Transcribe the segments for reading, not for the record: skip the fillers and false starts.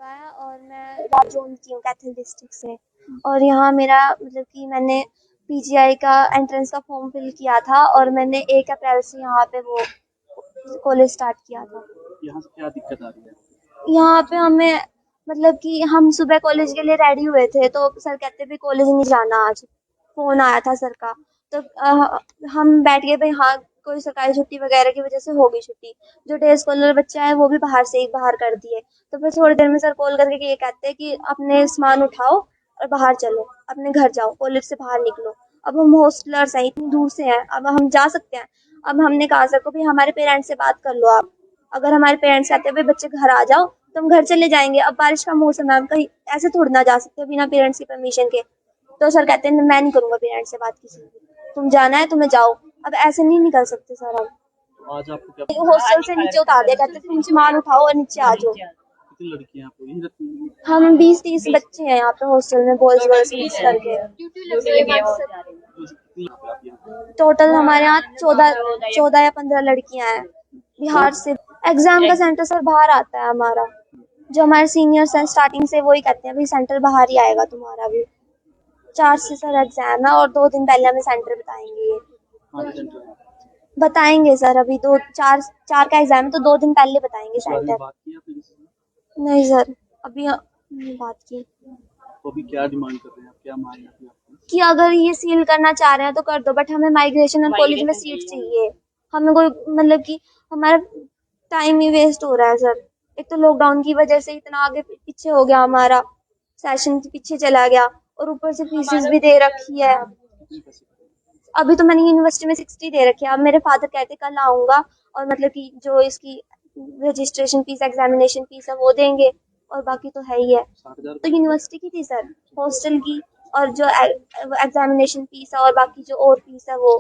पाया और मैं राजौंद की हूँ, कैथल डिस्ट्रिक्ट से। और यहाँ मेरा मतलब कि मैंने पीजीआई का एंट्रेंस का फॉर्म फिल किया था और मैंने 1 अप्रैल से यहाँ पे वो कॉलेज स्टार्ट किया था। यहाँ से क्या दिक्कत आ रही है? यहाँ पे हमें मतलब कि हम सुबह कॉलेज के लिए रेडी हुए थे तो सर कहते भी कॉलेज नहीं जाना आज। फोन आया था सर का तो हम बैठ गए भाई, हाँ कोई सरकारी छुट्टी वगैरह की वजह से हो गई छुट्टी। जो डे स्कॉलर बच्चे आए वो भी बाहर से ही बाहर कर दिए। तो फिर थोड़ी देर में सर कॉल करके ये कहते हैं कि अपने सामान उठाओ और बाहर चलो, अपने घर जाओ, कॉलेज से बाहर निकलो। अब हम हॉस्टलर्स हैं, इतनी दूर से हैं, अब हम जा सकते हैं? अब हमने कहा सर को भी हमारे पेरेंट्स से बात कर लो आप। अगर हमारे पेरेंट्स कहते हैं भाई बच्चे घर आ जाओ तो हम घर चले जाएंगे। अब बारिश का मौसम है, हम कहीं ऐसे थोड़ी ना जा सकते बिना पेरेंट्स की परमिशन के। तो सर कहते हैं मैं नहीं करूंगा पेरेंट्स से बात किसी की, तुम जाना है तुम्हें जाओ। अब ऐसे नहीं निकल सकते सर हम। तो आज आपको क्या हॉस्टल से नीचे उतार दिया, कहते तुम सामान उठाओ और नीचे आ जाओ। कितनी लड़कियां आपको यही रहती हैं? हम 20-30 बच्चे हैं यहाँ पे हॉस्टल में, बॉयज गर्ल्स मिक्स करके। टोटल हमारे यहाँ 14 या 15 लड़कियां हैं बिहार से। एग्जाम का सेंटर सर बाहर आता है हमारा। जो हमारे सीनियर्स हैं स्टार्टिंग से वही कहते हैं भाई सेंटर बाहर ही आएगा तुम्हारा भी। 4 से सर एग्जाम है और 2 दिन पहले हमें सेंटर बताएंगे ये। कहाँ पे सेंटर है? बताएंगे सर, अभी 4 का एग्जाम है तो 2 दिन पहले बताएंगे इस बारे में सेंटर। बात की आपने किसी से? नहीं सर, अभी नहीं बात की। तो अभी क्या डिमांड कर रहे हैं आप, क्या मांग है आपकी? कि अगर ये सील करना चाह रहे हैं तो कर दो, बट हमें माइग्रेशन और कॉलेज में सीट चाहिए। हमें कोई मतलब कि हमारा टाइम ही वेस्ट हो रहा है सर। एक तो लॉकडाउन की वजह से इतना आगे पीछे हो गया, हमारा सेशन पीछे चला गया और ऊपर से फीसेस भी दे रखी है। कितने पैसे? अभी तो मैंने यूनिवर्सिटी में 60 दे रखी है। अब मेरे फादर कहते कल आऊंगा और मतलब कि जो इसकी रजिस्ट्रेशन फीस, एग्जामिनेशन फीस है वो देंगे और बाकी तो है ही है। 60,000 तो यूनिवर्सिटी की थी सर, हॉस्टल की और जो एग्जामिनेशन फीस है और बाकी जो और फीस है वो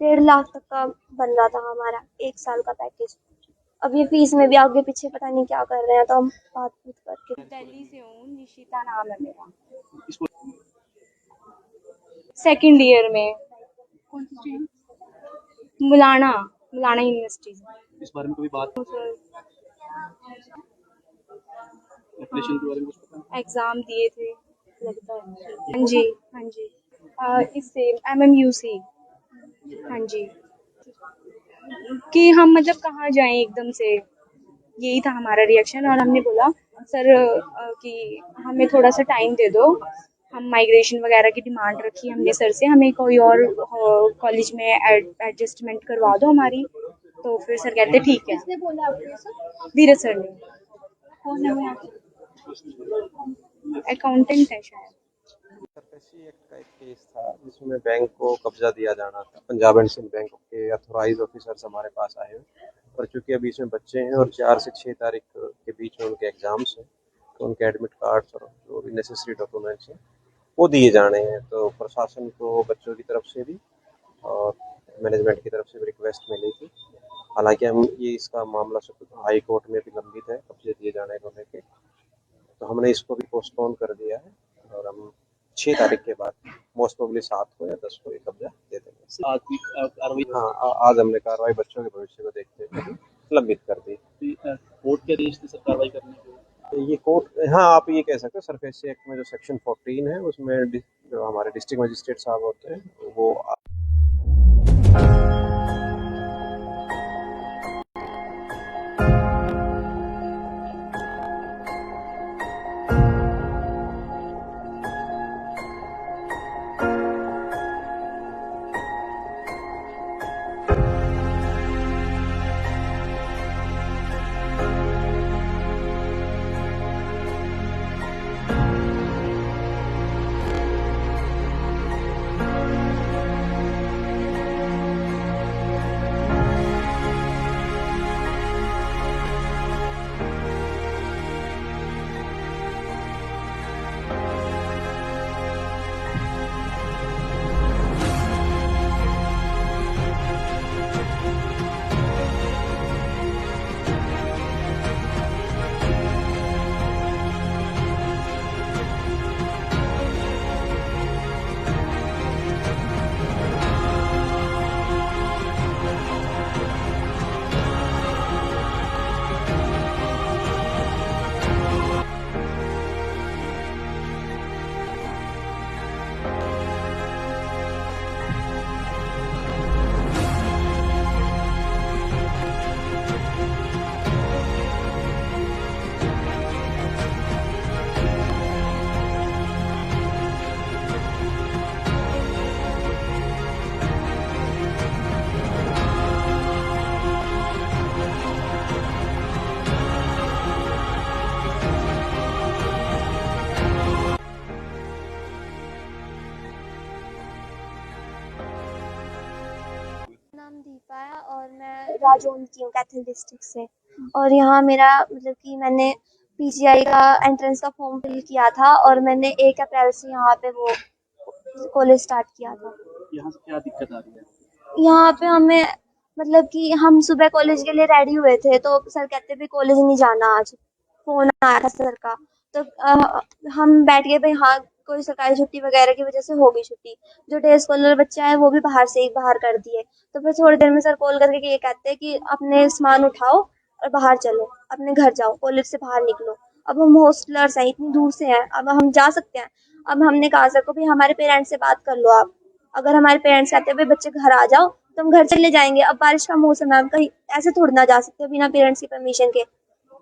1.5 लाख तक का बन रहा था हमारा 1 साल का पैकेज। अब ये फीस में भी आगे पीछे पता नहीं क्या कर रहे हैं, तो हम बात करके। दिल्ली से हूँ, निशिता नाम है मेरा। इसको सेकंड ईयर में कौन सी स्ट्रीम? मुलाना यूनिवर्सिटी से। इस बारे में कभी बात एप्लीकेशन के बारे में कुछ पता है? एग्जाम दिए थे लगता है। हाँ जी हाँ जी। इससे MMUC। हाँ जी। कि हम मतलब कहाँ जाएं एकदम से, यही था हमारा रिएक्शन। और हमने बोला सर कि हमें थोड़ा सा टाइम दे दो। हम माइग्रेशन वगैरह की डिमांड रखी हमने सर से, हमें कोई और कॉलेज में एडजस्टमेंट करवा दो हमारी। तो फिर सर कहते ठीक है। किसने बोला आपको ये सब? धीरज सर ने। कौन है वो यहाँ पे? अकाउंटेंट है शायद। सरफेसी एक्ट का एक केस था जिसमें बैंक को कब्जा दिया जाना था। पंजाब एंड सिंध बैंक के अथोराइज ऑफिसर्स हमारे पास आए हुए, और चूंकि अभी इसमें बच्चे हैं और 4 से 6 तारीख के बीच में उनके एग्जाम्स हैं, तो उनके एडमिट कार्ड्स और जो भी नेसेसरी डॉक्यूमेंट्स हैं वो दिए जाने हैं। तो प्रशासन को बच्चों की तरफ से भी और मैनेजमेंट की तरफ से भी रिक्वेस्ट मिली थी। हालांकि हम ये इसका मामला हाई कोर्ट में भी लंबित है कब्जे दिए जाने को लेकर, तो हमने इसको भी पोस्टपोन कर दिया है और हम 6 तारीख के बाद मोस्ट प्रोबेबली 7 को या 10 को ये कब्जा दे देंगे। आज भी कार्रवाई? हाँ, आज हमने कार्रवाई बच्चों के भविष्य को देखते हुए लंबित कर दी। कोर्ट के आदेश से कार्रवाई करने को ये कोर्ट, हाँ आप ये कह सकते हो सरफेसी एक्ट में जो सेक्शन 14 है उसमें जो हमारे डिस्ट्रिक्ट मजिस्ट्रेट साहब होते हैं वो पाया और मैं राजौंद की हूँ, कैथल डिस्ट्रिक्ट से। और यहाँ मेरा मतलब कि मैंने पीजीआई का एंट्रेंस का फॉर्म फिल किया था और मैंने 1 अप्रैल से यहाँ पे वो कॉलेज स्टार्ट किया था। यहाँ से क्या दिक्कत आ रही है? यहाँ पे हमें मतलब कि हम सुबह कॉलेज के लिए रेडी हुए थे तो सर कहते भी कॉलेज नहीं जाना आज। फोन आया था सर का तो हम बैठ गए भाई हाँ कोई सरकारी छुट्टी वगैरह की वजह से होगी छुट्टी। जो डे स्कॉलर बच्चे आए वो भी बाहर से ही बाहर कर दिए। तो फिर थोड़ी देर में सर कॉल करके ये कहते हैं कि अपने सामान उठाओ और बाहर चलो, अपने घर जाओ, कॉलेज से बाहर निकलो। अब हम हॉस्टलर्स हैं, इतनी दूर से हैं, अब हम जा सकते हैं? अब हमने कहा सर को भी हमारे पेरेंट्स से बात कर लो आप। अगर हमारे पेरेंट्स कहते हैं भाई बच्चे घर आ जाओ तो हम घर चले जाएंगे। अब बारिश का मौसम है, हम कहीं ऐसे थोड़ी ना जा सकते बिना पेरेंट्स की परमिशन के।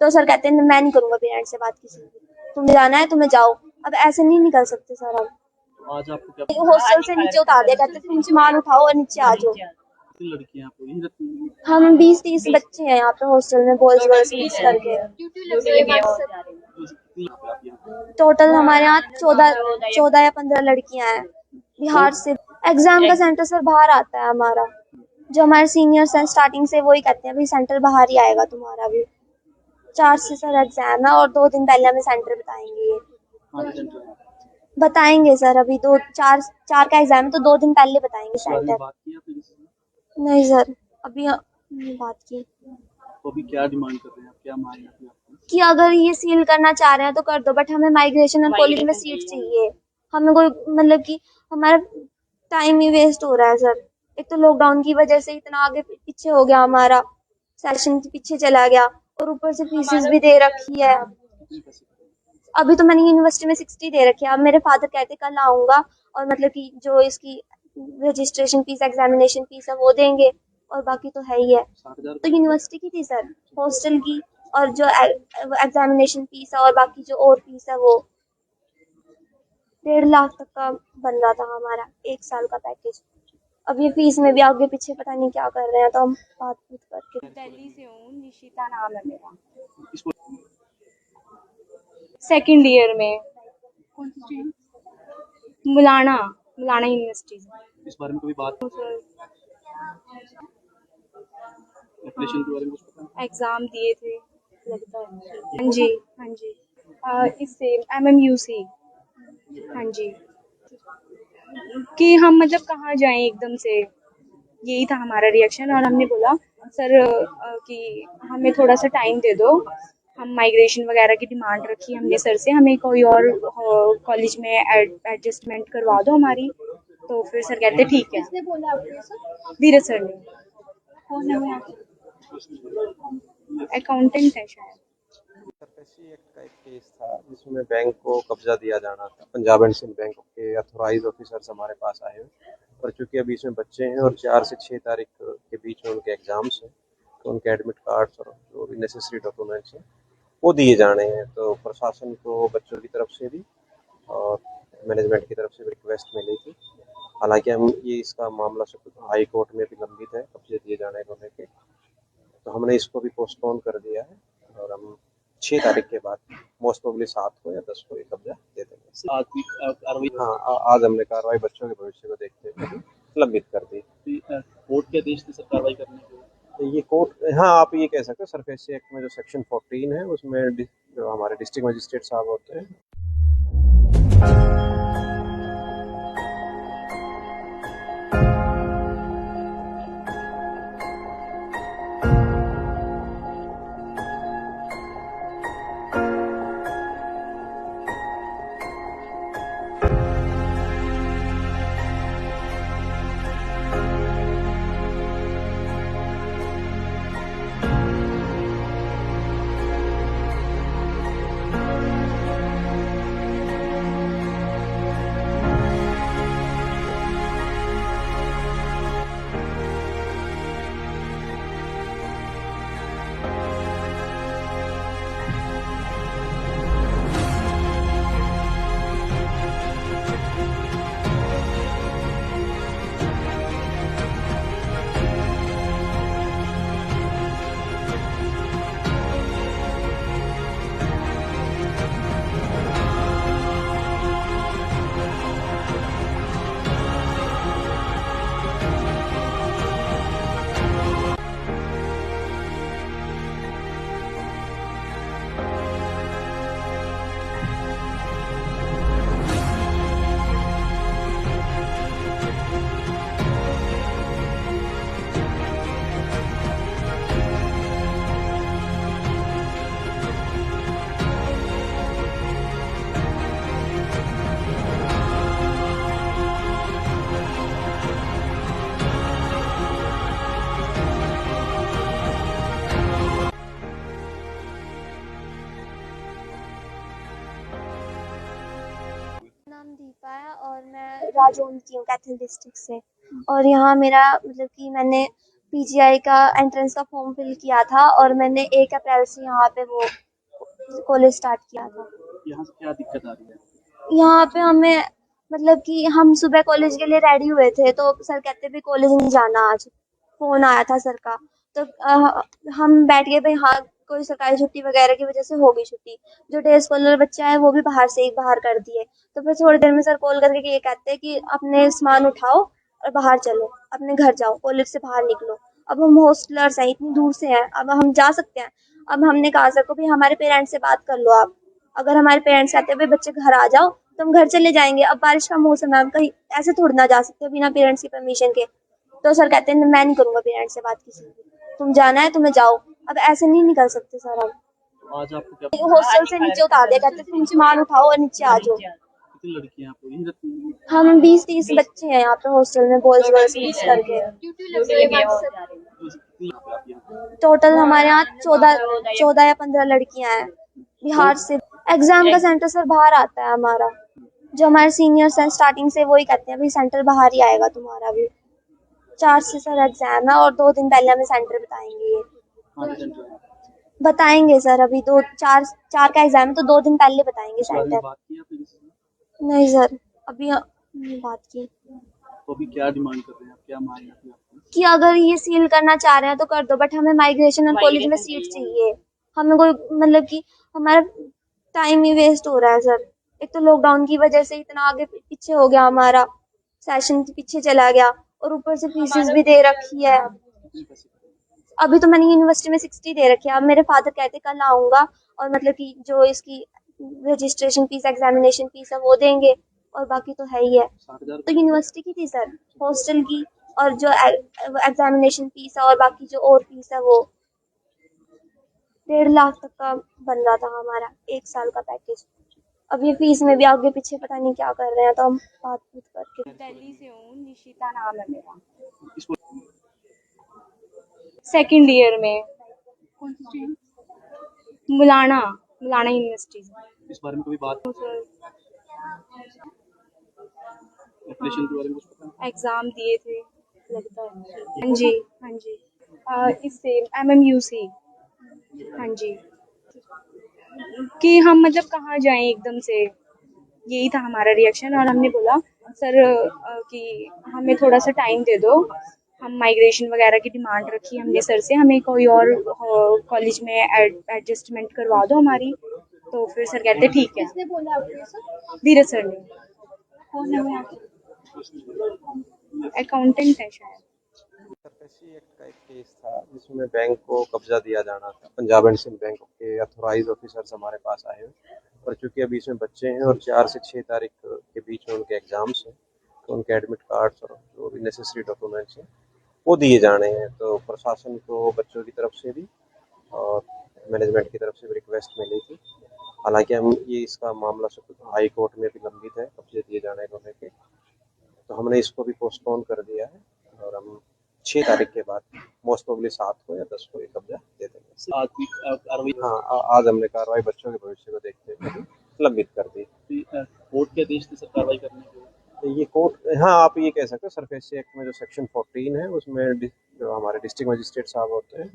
तो सर कहते हैं मैं नहीं करूंगा पेरेंट्स से बात किसी की, तुम्हें जाना है तुम्हें जाओ। अब ऐसे नहीं निकल सकते सर हम। तो आज आपको क्या हॉस्टल से नीचे उतार दिया, कहते तुम सामान उठाओ और नीचे आ जाओ। कितनी लड़कियां आपको यहीं रहती हैं? हम 20-30 बच्चे हैं यहाँ पे हॉस्टल में, बॉयज गर्ल्स मिक्स करके। कितनी आप यहाँ? टोटल हमारे यहाँ 14 या 15 लड़कियां हैं बिहार से। एग्जाम का सेंटर सर बाहर आता है हमारा। जो हमारे सीनियर्स हैं स्टार्टिंग से वही कहते हैं भाई सेंटर बाहर ही आएगा तुम्हारा भी। 4 से सर एग्जाम है और 2 दिन पहले हमें सेंटर बताएंगे ये। कहाँ पे सेंटर है? बताएंगे सर, अभी 4 का एग्जाम है तो 2 दिन पहले बताएंगे इस बारे में सेंटर। बात की आपने किसी से? नहीं सर अभी नहीं बात की तो अभी क्या डिमांड कर रहे हैं आप? क्या मांग है आपकी? कि अगर ये सील करना चाह रहे हैं तो कर दो, बट हमें माइग्रेशन और कॉलेज में सीट चाहिए। हमें कोई मतलब कि हमारा टाइम ही वेस्ट हो रहा है सर। एक तो लॉकडाउन की वजह से इतना आगे पीछे हो गया हमारा, सेशन के पीछे चला गया और ऊपर से फीसेस भी दे रखी है। कितने पैसे? अभी तो मैंने यूनिवर्सिटी में 60 दे रखी है। अब मेरे फादर कहते कल आऊंगा और मतलब कि जो इसकी रजिस्ट्रेशन फीस एग्जामिनेशन फीस है वो देंगे और बाकी तो है ही है। 60,000? तो यूनिवर्सिटी की थी सर, हॉस्टल की और जो एग्जामिनेशन फीस है और बाकी जो और फीस है वो 1.5 लाख तक का बन रहा था हमारा 1 साल का पैकेज। अब ये फीस में भी आगे पीछे पता नहीं क्या कर रहे हैं, तो हम बात करके। दिल्ली से हूँ, निशिता नाम है मेरा। इसको सेकंड ईयर में कौन सी स्ट्रीम? मुलाना यूनिवर्सिटी से। इस बारे में कभी बात एप्लीकेशन के बारे में कुछ पता है? एग्जाम दिए थे लगता है। हाँ जी हाँ जी। इससे MMU से। हाँ जी। कि हम मतलब कहाँ जाएं एकदम से, यही था हमारा रिएक्शन। और हमने बोला सर कि हमें थोड़ा सा टाइम दे दो, हम माइग्रेशन वगैरह की डिमांड रखी हमने सर से, हमें कोई और कॉलेज में एडजस्टमेंट करवा दो हमारी। तो फिर सर कहते ठीक है। किसने बोला आपको ये सब? धीरज सर ने। कौन है वो यहाँ पे? अकाउंटेंट है शायद। सरफेसी एक्ट का एक केस था जिसमें बैंक को कब्जा दिया जाना था। पंजाब एंड सिंध बैंक के अथोराइज ऑफिसर्स हमारे पास आए हुए, पर चूंकि अभी इसमें बच्चे हैं और 4 से 6 तारीख के बीच में उनके एग्जाम्स हैं, तो उनके एडमिट कार्ड्स और जो भी नेसेसरी डॉक्यूमेंट्स हैं वो दिए जाने हैं। तो प्रशासन को बच्चों की तरफ से भी और मैनेजमेंट की तरफ से भी रिक्वेस्ट मिली थी। हालांकि हम ये इसका मामला हाई कोर्ट में भी लंबित है कब्जे दिए जाने को लेकर, तो हमने इसको भी पोस्टपोन कर दिया है और हम 6 तारीख के बाद मोस्ट प्रोबेबली 7 को या 10 को ये कब्जा दे देंगे। आज भी कार्रवाई हाँ, आज हमने कार्रवाई बच्चों के भविष्य को देखते हुए लंबित कर दी। कोर्ट के आदेश थे सर कार्रवाई करने के? तो ये कोर्ट, हाँ आप ये कह सकते हो सरफेसी एक्ट में जो सेक्शन 14 है उसमें जो हमारे डिस्ट्रिक्ट मजिस्ट्रेट साहब होते हैं राजौंद की हूँ, कैथल डिस्ट्रिक्ट से। और यहाँ मेरा मतलब कि मैंने पीजीआई का एंट्रेंस का फॉर्म फिल किया था और मैंने 1 अप्रैल से यहाँ पे वो कॉलेज स्टार्ट किया था। यहाँ से क्या दिक्कत आ रही है? यहाँ पे हमें मतलब कि हम सुबह कॉलेज के लिए रेडी हुए थे तो सर कहते भी कॉलेज नहीं जाना आज, फोन आया था सर का। तो हम बैठ गए भाई हाँ कोई सरकारी छुट्टी वगैरह की वजह से हो गई छुट्टी। जो डे स्कॉलर बच्चे आए वो भी बाहर से एक बाहर कर दिए। तो फिर थोड़ी देर में सर कॉल करके ये कहते हैं कि अपने सामान उठाओ और बाहर चलो, अपने घर जाओ, कॉलेज से बाहर निकलो। अब हम हॉस्टलर्स हैं, इतनी दूर से हैं, अब हम जा सकते हैं? अब हमने कहा सर को भी हमारे पेरेंट्स से बात कर लो आप। अगर हमारे पेरेंट्स कहते हैं भाई बच्चे घर आ जाओ तो हम घर चले जाएंगे। अब बारिश का मौसम है, हम कहीं ऐसे थोड़ी ना जा सकते बिना पेरेंट्स की परमिशन के। तो सर कहते हैं मैं नहीं करूंगा पेरेंट्स से बात किसी की, तुम जाना है तुम्हें जाओ। अब ऐसे नहीं निकल सकते सर हम। तो आज आपको क्या हॉस्टल से नीचे उतार दिया, कहते तुम सामान उठाओ और नीचे आ जाओ। कितनी लड़कियां आपको यही रहती हैं? हम 20-30 बच्चे हैं यहाँ पे हॉस्टल में, बॉयज गर्ल्स मिक्स करके। तो कितनी आप यहाँ? टोटल हमारे यहाँ 14 या 15 लड़कियां हैं बिहार से। एग्जाम का सेंटर सर बाहर आता है हमारा। जो हमारे सीनियर्स हैं स्टार्टिंग से वही कहते हैं भाई सेंटर बाहर ही आएगा तुम्हारा भी। 4 से सर एग्जाम है और 2 दिन पहले हमें सेंटर बताएंगे ये। कहाँ पे सेंटर है? बताएंगे सर, अभी 4 का एग्जाम है तो 2 दिन पहले बताएंगे इस बारे में सेंटर। बात की आपने किसी से? नहीं सर अभी नहीं बात की तो अभी क्या डिमांड कर रहे हैं आप, क्या मांग है आपकी? कि अगर ये सील करना चाह रहे हैं तो कर दो, बट हमें माइग्रेशन और कॉलेज में सीट चाहिए। हमें कोई मतलब कि हमारा टाइम ही वेस्ट हो रहा है सर। एक तो लॉकडाउन की वजह से इतना आगे पीछे हो गया, हमारा सेशन पीछे चला गया और ऊपर से फीसेस भी दे रखी है। कितने पैसे? अभी तो मैंने यूनिवर्सिटी में 60 दे रखी है। अब मेरे फादर कहते कल आऊंगा और मतलब कि जो इसकी रजिस्ट्रेशन फीस एग्जामिनेशन फीस है वो देंगे और बाकी तो है ही है। 60,000? तो यूनिवर्सिटी की थी सर, हॉस्टल की और जो एग्जामिनेशन फीस है और बाकी जो और फीस है वो 1.5 लाख तक का बन रहा था हमारा 1 साल का पैकेज। अब ये फीस में भी आगे पीछे पता नहीं क्या कर रहे हैं, तो हम बात करके। दिल्ली से हूँ, निशिता नाम है मेरा। इसको 2nd ईयर में कौन सी स्ट्रीम? मुलाना यूनिवर्सिटी से। इस बारे में कभी बात एप्लीकेशन के बारे में कुछ पता है? एग्जाम दिए थे लगता है। हाँ जी हाँ जी। इससे MMUC। हाँ जी। कि हम मतलब कहाँ जाएं एकदम से, यही था हमारा रिएक्शन। और हमने बोला सर कि हमें थोड़ा सा टाइम दे दो, हम माइग्रेशन वगैरह की डिमांड रखी हमने सर से, हमें कोई और कॉलेज में एडजस्टमेंट करवा दो हमारी। तो फिर सर कहते ठीक है। किसने बोला आपको ये सब? धीरज सर ने। कौन है वो यहाँ के? अकाउंटेंट है शायद। सरफेसी एक्ट का एक केस था जिसमें बैंक को कब्जा दिया जाना था। पंजाब एंड सिंध बैंक के अथॉराइज ऑफिसर्स हमारे पास आए हुए, और चूंकि अभी इसमें बच्चे हैं और 4 से 6 तारीख के बीच में उनके एग्जाम्स हैं, तो उनके एडमिट कार्ड्स और जो भी नेसेसरी डॉक्यूमेंट्स हैं वो दिए जाने हैं। तो प्रशासन को बच्चों की तरफ से भी और मैनेजमेंट की तरफ से भी रिक्वेस्ट मिली थी। हालांकि हम ये इसका मामला हाई कोर्ट में भी लंबित है कब्जे दिए जाने को लेकर, तो हमने इसको भी पोस्टपोन कर दिया है और हम 6 तारीख के बाद मोस्ट प्रोबेबली 7 को या 10 को ये कब्जा दे देंगे। आज भी कार्रवाई हाँ, आज हमने कार्रवाई बच्चों के भविष्य को देखते हुए लंबित कर दी। कोर्ट के आदेश थे सर कार्रवाई करने के? तो ये कोर्ट, हाँ आप ये कह सकते हो, सरफेसी एक्ट में जो सेक्शन 14 है उसमें जो हमारे डिस्ट्रिक्ट मजिस्ट्रेट साहब होते हैं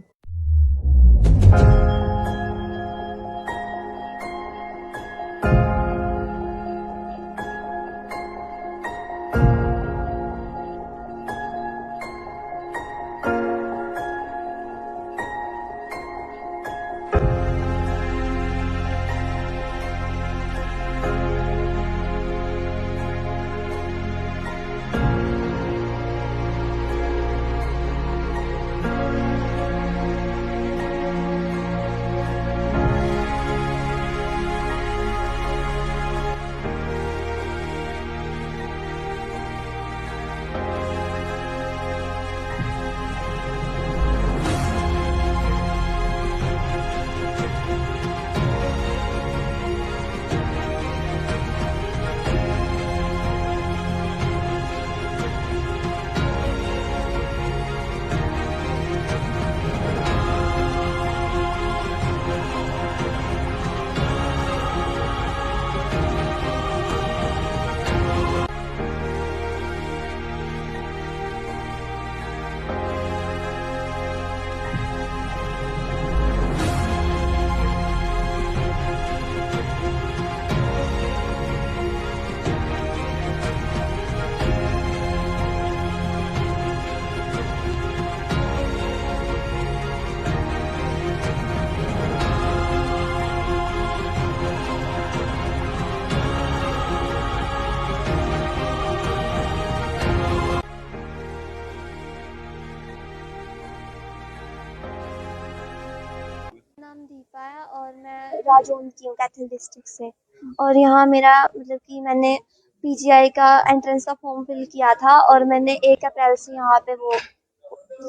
दीपा है और मैं राजौंद की हूँ, कैथल डिस्ट्रिक्ट से। और यहाँ मेरा मतलब कि मैंने पीजीआई का एंट्रेंस का फॉर्म फिल किया था और मैंने 1 अप्रैल से यहाँ पे वो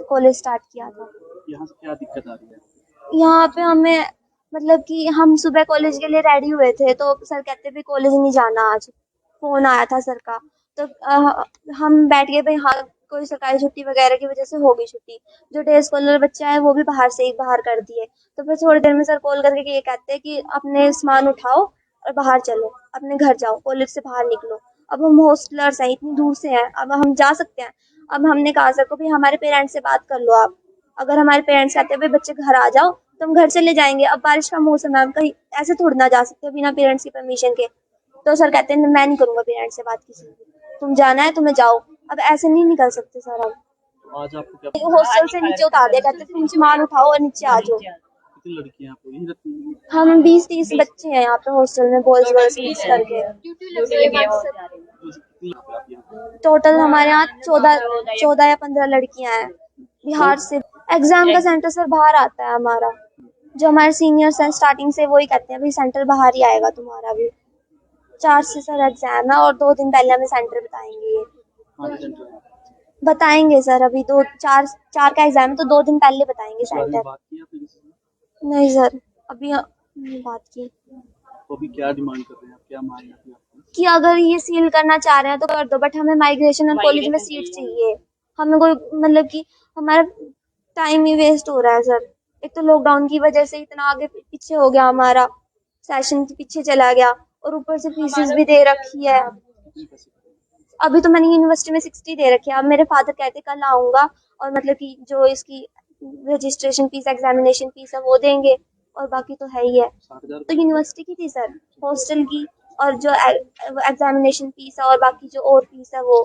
कॉलेज स्टार्ट किया था। यहाँ से क्या दिक्कत आ रही है? यहाँ पे हमें मतलब कि हम सुबह कॉलेज के लिए रेडी हुए थे तो सर कहते भी कॉलेज नहीं जाना आज, फोन आया था सर का। तो हम बैठ गए भाई हाँ कोई सरकारी छुट्टी वगैरह की वजह से होगी छुट्टी। जो डे स्कॉलर बच्चे आए वो भी बाहर से ही बाहर कर दिए। तो फिर थोड़ी देर में सर कॉल करके ये कहते हैं कि अपने सामान उठाओ और बाहर चलो, अपने घर जाओ, कॉलेज से बाहर निकलो। अब हम हॉस्टलर्स हैं, इतनी दूर से हैं, अब हम जा सकते हैं? अब हमने कहा सर को भी हमारे पेरेंट्स से बात कर लो आप। अगर हमारे पेरेंट्स कहते हैं भाई बच्चे घर आ जाओ तो हम घर चले जाएंगे। अब बारिश का मौसम है, हम कहीं ऐसे थोड़ी ना जा सकते बिना पेरेंट्स की परमिशन के। तो सर कहते हैं मैं नहीं करूंगा पेरेंट्स से बात किसी की, तुम जाना है तुम्हें जाओ। अब ऐसे नहीं निकल सकते सर हम। आज आपको क्या हॉस्टल से नीचे उतार दिया, कहते तुम सामान उठाओ और नीचे आ जाओ। कितनी लड़कियां हैं आपको यहीं रहती हैं? हम 20-30 बच्चे हैं यहाँ पे हॉस्टल में, बॉयज गर्ल्स मिक्स करके। कितनी लड़कियां आप यहाँ? टोटल हमारे यहाँ 14 या 15 लड़कियां हैं बिहार से। एग्जाम का सेंटर सर बाहर आता है हमारा। जो हमारे सीनियर्स हैं स्टार्टिंग से वही कहते हैं भाई सेंटर बाहर ही आएगा तुम्हारा भी। 4 से सर एग्जाम है और 2 दिन पहले हमें सेंटर बताएंगे ये। कहाँ पे सेंटर है? बताएंगे सर, अभी 4 का एग्जाम है तो 2 दिन पहले बताएंगे इस बारे में सेंटर। बात की आपने किसी से? नहीं सर अभी नहीं बात की। तो अभी क्या डिमांड कर रहे हैं आप, क्या मांग है आपकी? कि अगर ये सील करना चाह रहे हैं तो कर दो, बट हमें माइग्रेशन और कॉलेज में सीट चाहिए। हमें कोई मतलब कि हमारा टाइम ही वेस्ट हो रहा है सर। एक तो लॉकडाउन की वजह से इतना आगे पीछे हो गया हमारा, सेशन के पीछे चला गया और ऊपर से फीसेस भी दे रखी है। कितने पैसे? अभी तो मैंने यूनिवर्सिटी में 60 दे रखी है। अब मेरे फादर कहते कल आऊंगा और मतलब कि जो इसकी रजिस्ट्रेशन फीस एग्जामिनेशन फीस है वो देंगे और बाकी तो है ही है। 60,000 तो यूनिवर्सिटी की थी सर, हॉस्टल की और जो एग्जामिनेशन फीस है और बाकी जो और फीस है वो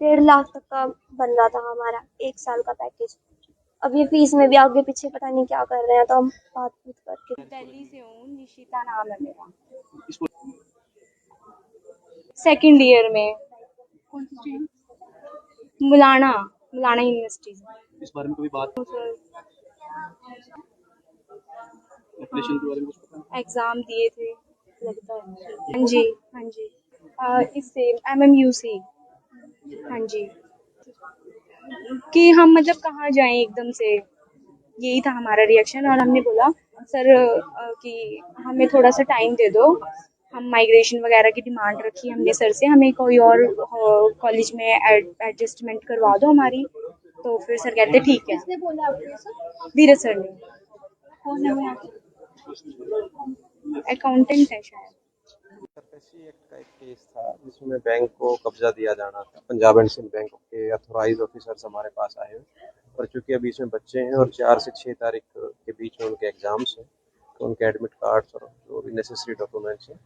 1.5 लाख तक का बन रहा था हमारा 1 साल का पैकेज। अब ये फीस में भी आगे पीछे पता नहीं क्या कर रहे हैं, तो हम बात करके। दिल्ली से हूँ, निशिता नाम है मेरा। इसको 2nd ईयर में कौन सी स्ट्रीम? मुलाना यूनिवर्सिटी से। इस बारे में कभी बात एप्लीकेशन के बारे में कुछ पता है? एग्जाम दिए थे लगता है। हाँ जी हाँ जी। इससे MMU से। हाँ जी। कि हम मतलब कहाँ जाएं एकदम से, यही था हमारा रिएक्शन। और हमने बोला सर कि हमें थोड़ा सा टाइम दे दो, हम माइग्रेशन वगैरह की डिमांड रखी हमने सर से, हमें कोई और कॉलेज में एडजस्टमेंट करवा दो हमारी। तो फिर सर कहते ठीक है। किसने बोला आपको ये सब? धीरज सर ने। कौन है वो यहाँ के? अकाउंटेंट है शायद। सरफेसी एक्ट का एक केस था जिसमें बैंक को कब्जा दिया जाना था। पंजाब एंड सिंध बैंक के अथोराइज ऑफिसर्स हमारे पास आए हुए, और चूंकि अभी इसमें बच्चे हैं और 4 से 6 तारीख के बीच में उनके एग्जाम्स हैं, तो उनके एडमिट कार्ड्स और जो भी नेसेसरी डॉक्यूमेंट्स हैं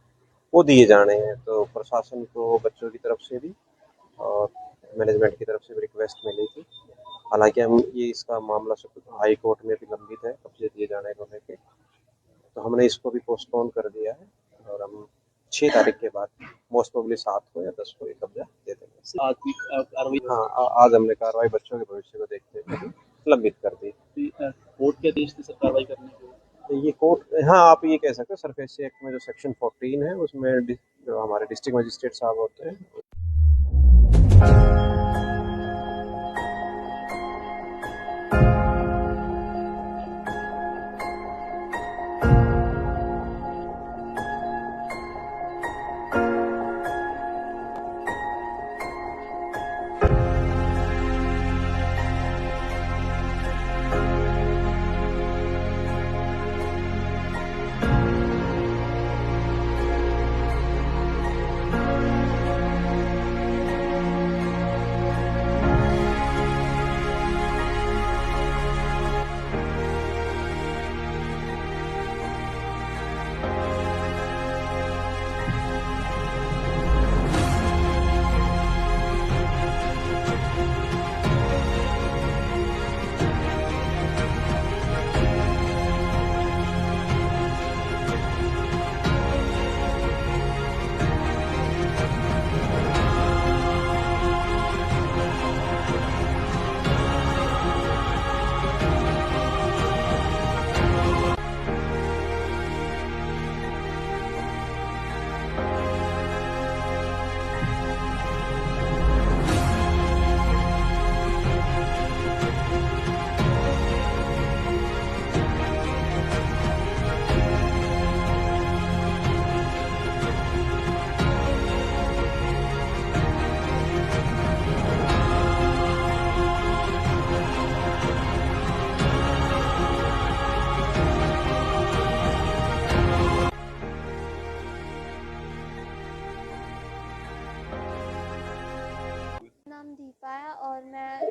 वो दिए जाने हैं। तो प्रशासन को बच्चों की तरफ से भी और मैनेजमेंट की तरफ से भी रिक्वेस्ट मिली थी। हालांकि हम ये इसका मामला हाई कोर्ट में भी लंबित है कब्जे दिए जाने को लेकर, तो हमने इसको भी पोस्टपोन कर दिया है और हम 6 तारीख के बाद मोस्ट प्रोबेबली 7 को या 10 को ये कब्जा दे देंगे। आज की कार्रवाई हाँ, आज हमने कार्रवाई बच्चों के भविष्य को देखते हुए लंबित कर दी। कोर्ट के आदेश से कार्रवाई करने के लिए ये कोर्ट, हाँ आप ये कह सकते हो सरफेसी एक्ट में जो सेक्शन 14 है उसमें जो हमारे डिस्ट्रिक्ट मजिस्ट्रेट साहब होते हैं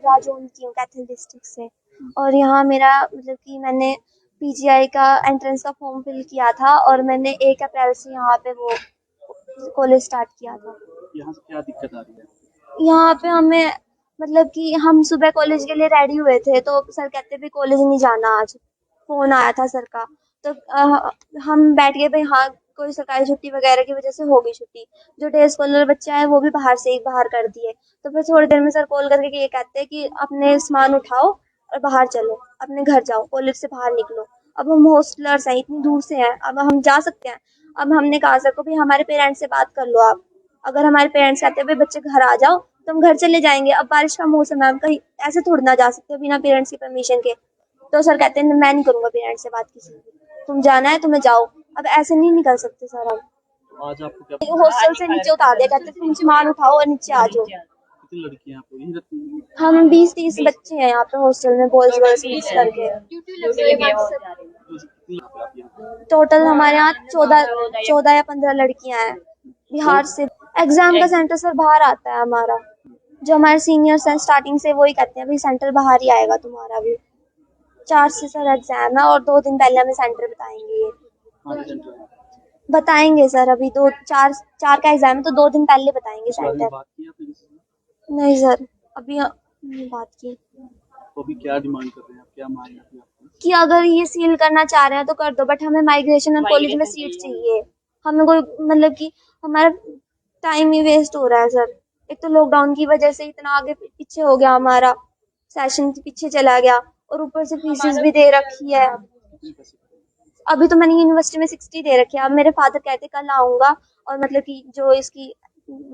राजौंद की हूँ, कैथल डिस्ट्रिक्ट से। और यहाँ मेरा मतलब कि मैंने पीजीआई का एंट्रेंस का फॉर्म फिल किया था और मैंने 1 अप्रैल से यहाँ पे वो कॉलेज स्टार्ट किया था। यहाँ से क्या दिक्कत आ रही है? यहाँ पे हमें मतलब कि हम सुबह कॉलेज के लिए रेडी हुए थे तो सर कहते भी कॉलेज नहीं जाना आज, फोन आया था सर का। तो हम बैठ गए भाई हाँ कोई सरकारी छुट्टी वगैरह की वजह से हो गई छुट्टी। जो डे स्कॉलर बच्चे आए वो भी बाहर से ही बाहर कर दिए। तो फिर थोड़ी देर में सर कॉल करके ये कहते हैं कि अपने सामान उठाओ और बाहर चलो, अपने घर जाओ, कॉलेज से बाहर निकलो। अब हम हॉस्टलर्स हैं, इतनी दूर से हैं, अब हम जा सकते हैं? अब हमने कहा सर को भी हमारे पेरेंट्स से बात कर लो आप। अगर हमारे पेरेंट्स कहते हैं भाई बच्चे घर आ जाओ तो हम घर चले जाएंगे। अब बारिश का मौसम है, हम कहीं ऐसे थोड़ी ना जा सकते बिना पेरेंट्स की परमिशन के। तो सर कहते हैं मैं नहीं करूंगा पेरेंट्स से बात किसी की, तुम जाना है तुम्हें जाओ। अब ऐसे नहीं निकल सकते सर हम। तो आज आपको क्या हॉस्टल से नीचे उतार दिया, कहते तुम सामान उठाओ और नीचे आ जाओ। कितनी लड़कियां आपको यही रहती हैं? हम 20-30 बच्चे हैं यहाँ पे हॉस्टल में, बॉयज गर्ल्स मिक्स करके। कितनी आप यहाँ? टोटल हमारे यहाँ 14 या 15 लड़कियां हैं बिहार से। एग्जाम का सेंटर सर बाहर आता है हमारा। जो हमारे सीनियर्स हैं स्टार्टिंग से वही कहते हैं भाई सेंटर बाहर ही आएगा तुम्हारा भी। 4 से सर एग्जाम है और 2 दिन पहले हमें सेंटर बताएंगे ये। कहाँ पे सेंटर है? बताएंगे सर, अभी 4 का एग्जाम है तो 2 दिन पहले बताएंगे इस बारे में सेंटर। बात की आपने किसी से? नहीं सर, अभी नहीं बात की। तो अभी क्या डिमांड कर रहे हैं आप, क्या मांग है आपकी? कि अगर ये सील करना चाह रहे हैं तो कर दो, बट हमें माइग्रेशन और कॉलेज में सीट चाहिए। हमें कोई मतलब कि हमारा टाइम ही वेस्ट हो रहा है सर। एक तो लॉकडाउन की वजह से इतना आगे पीछे हो गया, हमारा सेशन पीछे चला गया और ऊपर से फीसिस भी दे रखी है। कितने पैसे? अभी तो मैंने यूनिवर्सिटी में 60 दे रखी है। अब मेरे फादर कहते कल आऊंगा और मतलब कि जो इसकी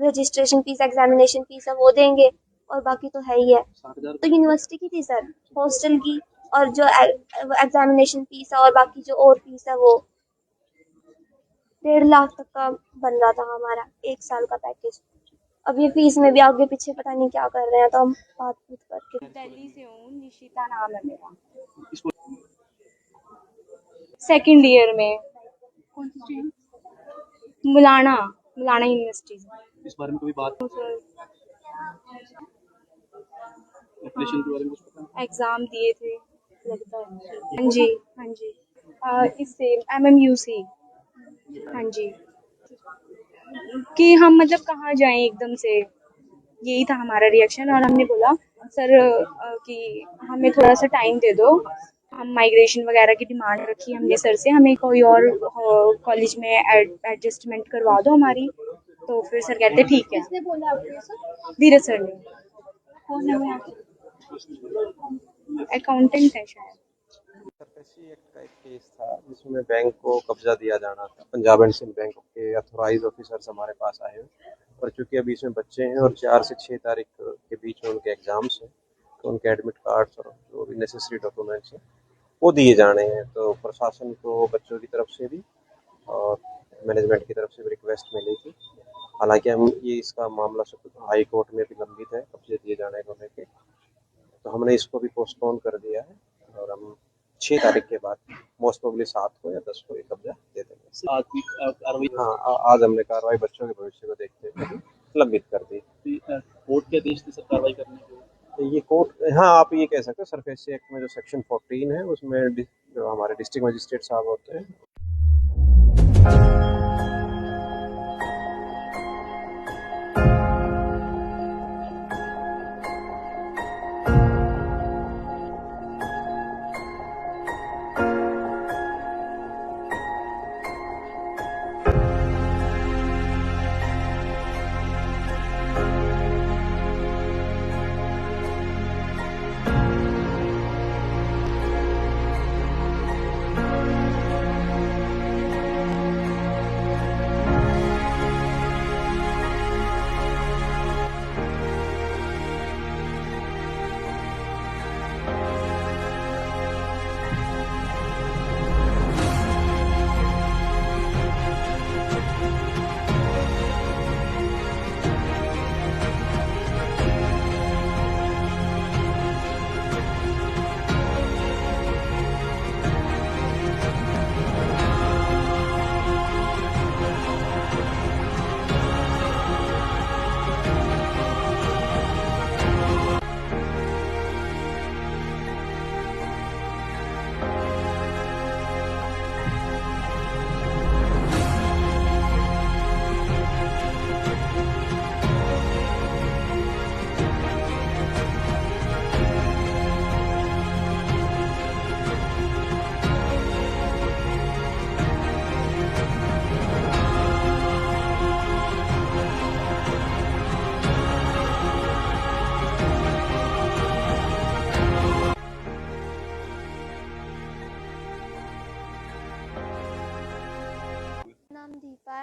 रजिस्ट्रेशन फीस एग्जामिनेशन फीस है वो देंगे और बाकी तो है ही है। 60,000? तो यूनिवर्सिटी की थी सर, हॉस्टल की और जो एग्जामिनेशन फीस है और बाकी जो और फीस है वो 1.5 लाख तक का बन रहा था हमारा 1 साल का पैकेज। अब ये फीस में भी आगे पीछे पता नहीं क्या कर रहे हैं, तो हम बात करके। दिल्ली से हूँ, निशिता नाम है मेरा। इसको सेकंड ईयर में कौन सी स्ट्रीम? मुलाना यूनिवर्सिटी से। इस बारे में कभी बात एप्लीकेशन के बारे में कुछ पता है? एग्जाम दिए थे लगता है। हाँ जी हाँ जी। इससे MMUC। हाँ जी। कि हम मतलब कहाँ जाएं एकदम से, यही था हमारा रिएक्शन। और हमने बोला सर कि हमें थोड़ा सा टाइम दे दो, हम माइग्रेशन वगैरह की डिमांड रखी हमने सर से, हमें कोई और कॉलेज में एडजस्टमेंट करवा दो हमारी। तो फिर सर कहते ठीक है। किसने बोला आपको ये सब? धीरज सर ने। कौन है वो यहाँ पे? अकाउंटेंट है शायद। सरफेसी एक्ट का एक केस था जिसमें बैंक को कब्जा दिया जाना था। पंजाब एंड सिंध बैंक के अथोराइज ऑफिसर्स हमारे पास आए हुए, और चूंकि अभी इसमें बच्चे हैं और 4 से 6 तारीख के बीच में उनके एग्जाम्स हैं, तो उनके एडमिट कार्ड्स और जो भी नेसेसरी डॉक्यूमेंट्स हैं वो दिए जाने हैं। तो प्रशासन को बच्चों की तरफ से भी और मैनेजमेंट की तरफ से भी रिक्वेस्ट मिली थी। हालांकि हम ये इसका मामला हाई कोर्ट में भी लंबित है कब्जे दिए जाने को लेकर, तो हमने इसको भी पोस्टपोन कर दिया है और हम 6 तारीख के बाद मोस्ट प्रोबेबली 7 को या 10 को ये कब्जा दे देंगे। आज की कार्रवाई हाँ, आज हमने कार्रवाई बच्चों के भविष्य को देखते हुए लंबित कर दी। कोर्ट के आदेश थे सर कार्रवाई करने के? तो ये कोर्ट, हाँ आप ये कह सकते हो, सरफेसी एक्ट में जो सेक्शन 14 है उसमें जो हमारे डिस्ट्रिक्ट मजिस्ट्रेट साहब होते हैं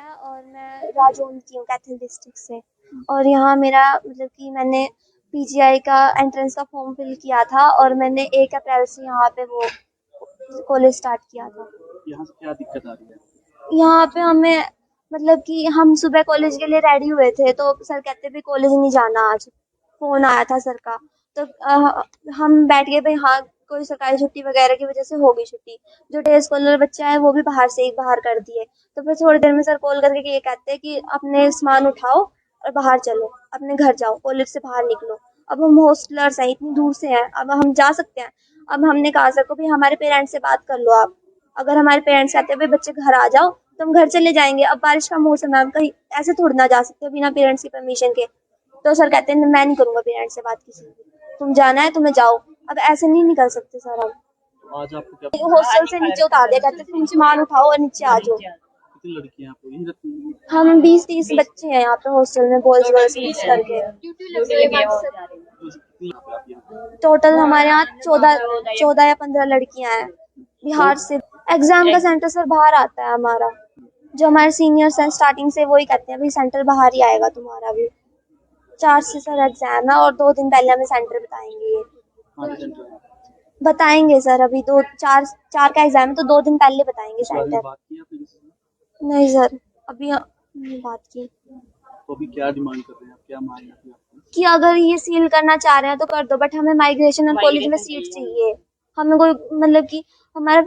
है और मैं राजौंद की हूँ, कैथल डिस्ट्रिक्ट से। और यहाँ मेरा मतलब कि मैंने पीजीआई का एंट्रेंस का फॉर्म फिल किया था और मैंने 1 अप्रैल से यहाँ पे वो कॉलेज स्टार्ट किया था। यहाँ से क्या दिक्कत आ रही है? यहाँ पे हमें मतलब कि हम सुबह कॉलेज के लिए रेडी हुए थे तो सर कहते भी कॉलेज नहीं जाना आज, फोन आया था सर का। तो हम बैठ गए भाई हाँ कोई सरकारी छुट्टी वगैरह की वजह से होगी छुट्टी। जो डे स्कॉलर बच्चे आए वो भी बाहर से ही बाहर कर दिए। तो फिर थोड़ी देर में सर कॉल करके ये कहते हैं कि अपने सामान उठाओ और बाहर चलो, अपने घर जाओ, कॉलेज से बाहर निकलो। अब हम हॉस्टलर्स हैं, इतनी दूर से हैं, अब हम जा सकते हैं? अब हमने कहा सर को भी हमारे पेरेंट्स से बात कर लो आप। अगर हमारे पेरेंट्स कहते हैं भाई बच्चे घर आ जाओ तो हम घर चले जाएंगे। अब बारिश का मौसम है, हम कहीं ऐसे थोड़ी ना जा सकते बिना पेरेंट्स की परमिशन के। तो सर कहते हैं मैं नहीं करूंगा पेरेंट्स से बात किसी की, तुम जाना है तुम्हें जाओ। अब ऐसे नहीं निकल सकते सर हम। तो आज आपको क्या हॉस्टल से नीचे उतार दिया, कहते तुम सामान उठाओ और नीचे आ जाओ। कितनी लड़कियां आपको यहीं रहती हैं? हम 20-30 बच्चे हैं यहाँ पे हॉस्टल में, बॉयज गर्ल्स मिक्स करके। कितनी आप यहाँ? टोटल हमारे यहाँ 14 या 15 लड़कियां हैं बिहार से। एग्जाम का सेंटर सर बाहर आता है हमारा। जो हमारे सीनियर्स हैं स्टार्टिंग से वही कहते हैं भाई सेंटर बाहर ही आएगा तुम्हारा भी। 4 से सर एग्जाम है और 2 दिन पहले हमें सेंटर बताएंगे ये। कहाँ पे सेंटर है? बताएंगे सर, अभी 4 का एग्जाम है तो 2 दिन पहले बताएंगे इस बारे में सेंटर। बात की आपने किसी से? नहीं सर, अभी नहीं बात की तो अभी क्या डिमांड कर रहे हैं आप, क्या मांग है आपकी? कि अगर ये सील करना चाह रहे हैं तो कर दो, बट हमें माइग्रेशन और कॉलेज में सीट चाहिए। हमें कोई मतलब कि हमारा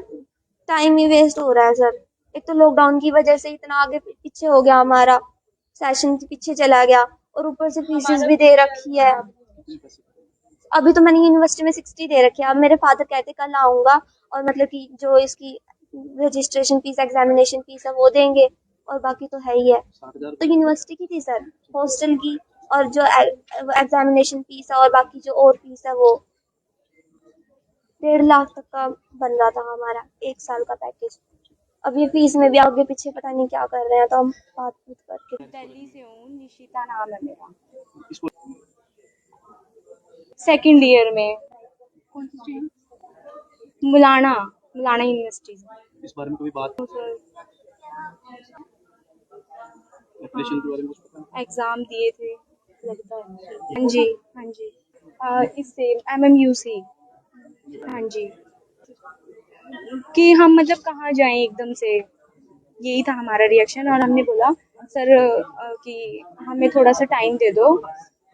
टाइम ही वेस्ट हो रहा है सर। एक तो लॉकडाउन की वजह से इतना आगे पीछे हो गया, हमारा सेशन के पीछे चला गया और ऊपर से फीसेस भी दे रखी है। कितने पैसे? अभी तो मैंने यूनिवर्सिटी में 60 दे रखी है। अब मेरे फादर कहते कल आऊंगा और मतलब कि जो इसकी रजिस्ट्रेशन फीस एग्जामिनेशन फीस है वो देंगे और बाकी तो है ही है। 60,000? तो यूनिवर्सिटी की थी सर, हॉस्टल की और जो एग्जामिनेशन फीस है और बाकी जो और फीस है वो 1.5 लाख तक का बन रहा था हमारा 1 साल का पैकेज। अब ये फीस में भी आगे पीछे पता नहीं क्या कर रहे हैं, तो हम बात करके। दिल्ली से हूँ, निशिता नाम है मेरा। इसको 2nd ईयर में कौन सी स्ट्रीम? मुलाना यूनिवर्सिटी से। इस बारे में कभी बात सर एप्लीकेशन के बारे में कुछ पता है? एग्जाम दिए थे लगता है। हाँ जी हाँ जी। इससे MMU से। हाँ जी, कि हम मतलब कहाँ जाएं एकदम से, यही था हमारा रिएक्शन। और हमने बोला सर कि हमें थोड़ा सा टाइम दे दो,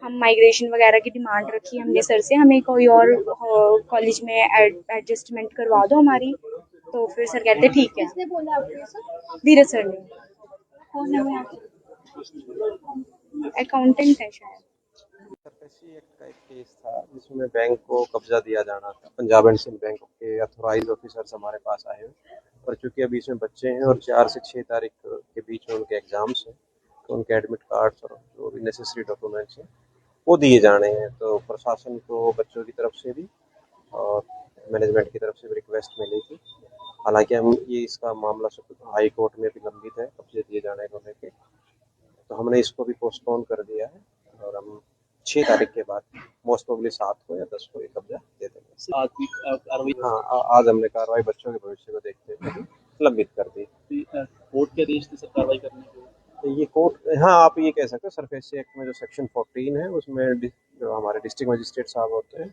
हम माइग्रेशन वगैरह की डिमांड रखी हमने सर से, हमें कोई और कॉलेज में एडजस्टमेंट करवा दो हमारी। तो फिर सर कहते ठीक है। किसने बोला आपको ये सब? धीरज सर ने, कौन है वो यहाँ पे? अकाउंटेंट है शायद। सरफेसी एक्ट का एक केस था जिसमें बैंक को कब्जा दिया जाना था। पंजाब एंड सिंध बैंक के अथॉराइज ऑफिसर्स हमारे पास आए हुए, पर चूंकि अभी इसमें बच्चे हैं और 4 से 6 तारीख के बीच में उनके एग्जाम्स हैं, तो उनके एडमिट कार्ड्स और जो भी नेसेसरी डॉक्यूमेंट्स हैं वो दिए जाने हैं। तो प्रशासन को बच्चों की तरफ से भी और मैनेजमेंट की तरफ से भी रिक्वेस्ट मिली थी। हालांकि हम ये इसका मामला हाई कोर्ट में भी लंबित है कब्जे दिए जाने को लेकर, तो हमने इसको भी पोस्टपोन कर दिया है और हम 6 तारीख के बाद मोस्ट प्रोबेबली 7 को या 10 को ये कब्जा दे देंगे। आज की कार्रवाई हाँ, आज हमने कार्रवाई बच्चों के भविष्य को देखते हुए लंबित कर दी। कोर्ट के आदेश थे सर कार्रवाई करने के? तो ये कोर्ट, हाँ आप ये कह सकते हो सरफेसी एक्ट में जो सेक्शन 14 है उसमें जो हमारे डिस्ट्रिक्ट मजिस्ट्रेट साहब होते हैं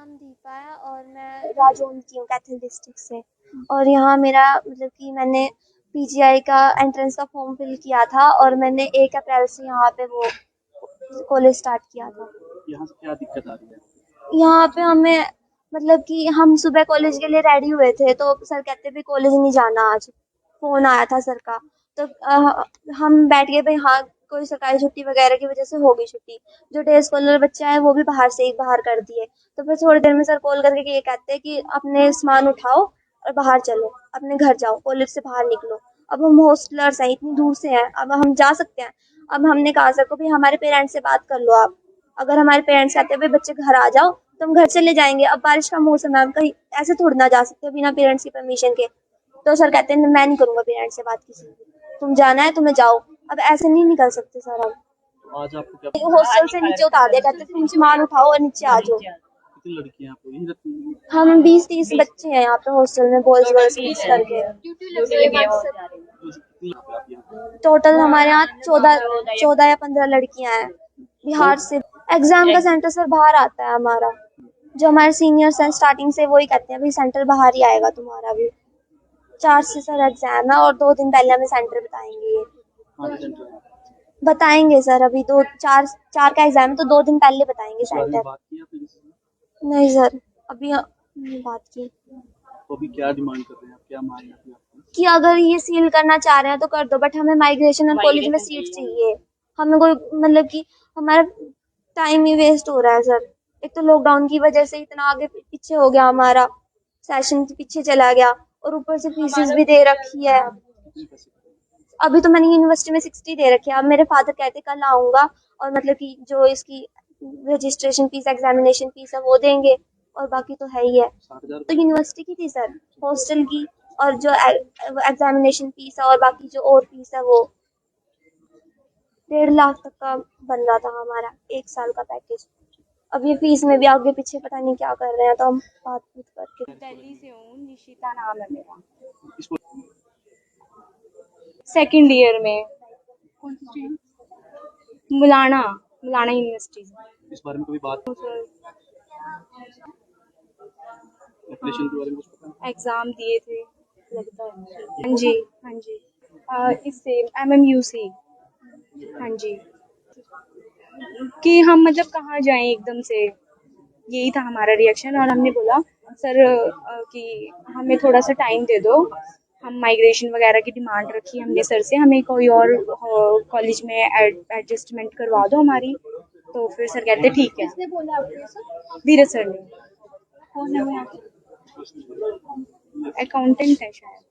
नाम दीपा है और मैं राजौंद की हूँ, कैथल डिस्ट्रिक्ट से। और यहाँ मेरा मतलब कि मैंने पीजीआई का एंट्रेंस का फॉर्म फिल किया था और मैंने 1 अप्रैल से यहाँ पे वो कॉलेज स्टार्ट किया था। यहाँ से क्या दिक्कत आ रही है? यहाँ पे हमें मतलब कि हम सुबह कॉलेज के लिए रेडी हुए थे तो सर कहते भी कॉलेज नहीं जाना आज। फोन आया था सर का तो हम बैठ गए भाई हाँ कोई सरकारी छुट्टी वगैरह की वजह से होगी छुट्टी। जो डे स्कॉलर बच्चे आए वो भी बाहर से ही बाहर कर दिए। तो फिर थोड़ी देर में सर कॉल करके ये कहते हैं कि अपने सामान उठाओ और बाहर चलो, अपने घर जाओ, कॉलेज से बाहर निकलो। अब हम हॉस्टलर्स हैं, इतनी दूर से हैं, अब हम जा सकते हैं? अब हमने कहा सर को भी हमारे पेरेंट्स से बात कर लो आप। अगर हमारे पेरेंट्स कहते हैं भाई बच्चे घर आ जाओ तो हम घर चले जाएंगे। अब बारिश का मौसम है, हम कहीं ऐसे थोड़ी ना जा सकते बिना पेरेंट्स की परमिशन के। तो सर कहते हैं मैं नहीं करूंगा पेरेंट्स से बात किसी की, तुम जाना है तुम्हें जाओ। अब ऐसे नहीं निकल सकते सर हम। तो आज आपको क्या हॉस्टल से नीचे उतार दिया, कहते तुम सामान उठाओ और नीचे आ जाओ। कितनी लड़कियां हैं आपको यहीं रहती हैं? हम 20-30 बच्चे हैं यहाँ पे हॉस्टल में, बॉयज गर्ल्स मिक्स करके। तो कितनी लड़कियां आप यहाँ? टोटल हमारे यहाँ 14 या 15 लड़कियां हैं बिहार से। एग्जाम का सेंटर सर बाहर आता है हमारा। जो हमारे सीनियर्स हैं स्टार्टिंग से वही कहते हैं भाई सेंटर बाहर ही आएगा तुम्हारा भी। 4 से सर एग्जाम है और 2 दिन पहले हमें सेंटर बताएंगे ये। कहाँ पे सेंटर है? बताएंगे सर, अभी 4 का एग्जाम है तो 2 दिन पहले बताएंगे इस बारे में सेंटर। बात की आपने किसी से? नहीं सर अभी नहीं बात की। तो अभी क्या डिमांड कर रहे हैं आप? क्या मांग है आपकी? कि अगर ये सील करना चाह रहे हैं तो कर दो, बट हमें माइग्रेशन और कॉलेज में सीट चाहिए। हमें कोई मतलब कि हमारा टाइम ही वेस्ट हो रहा है सर। एक तो लॉकडाउन की वजह से इतना आगे पीछे हो गया, हमारा सेशन पीछे चला गया और ऊपर से फीसेस भी दे रखी है। कितने पैसे? अभी तो मैंने यूनिवर्सिटी में 60 दे रखी है। अब मेरे फादर कहते कल आऊंगा और मतलब कि जो इसकी रजिस्ट्रेशन फीस एग्जामिनेशन फीस है वो देंगे और बाकी तो है ही है। 60,000 तो यूनिवर्सिटी की थी सर, हॉस्टल की और जो एग्जामिनेशन फीस है और बाकी जो और फीस है वो 1.5 लाख तक का बन रहा था हमारा 1 साल का पैकेज। अब ये फीस में भी आगे पीछे पता नहीं क्या कर रहे हैं, तो हम बात करके। दिल्ली से हूँ, निशिता नाम है मेरा। इसको 2nd ईयर में कौन सी स्ट्रीम? मुलाना यूनिवर्सिटी से। इस बारे में कभी बात एप्लीकेशन के बारे में कुछ पता है? एग्जाम दिए थे लगता है। हाँ जी हाँ जी। इससे MMU से। हाँ जी। कि हम मतलब कहाँ जाएं एकदम से, यही था हमारा रिएक्शन। और हमने बोला सर कि हमें थोड़ा सा टाइम दे दो, हम माइग्रेशन वगैरह की डिमांड रखी हमने सर से, हमें कोई और कॉलेज में एडजस्टमेंट करवा दो हमारी। तो फिर सर कहते ठीक है। किसने बोला आपको ये सब? धीरज सर ने। कौन है वो यहाँ के? अकाउंटेंट है शायद।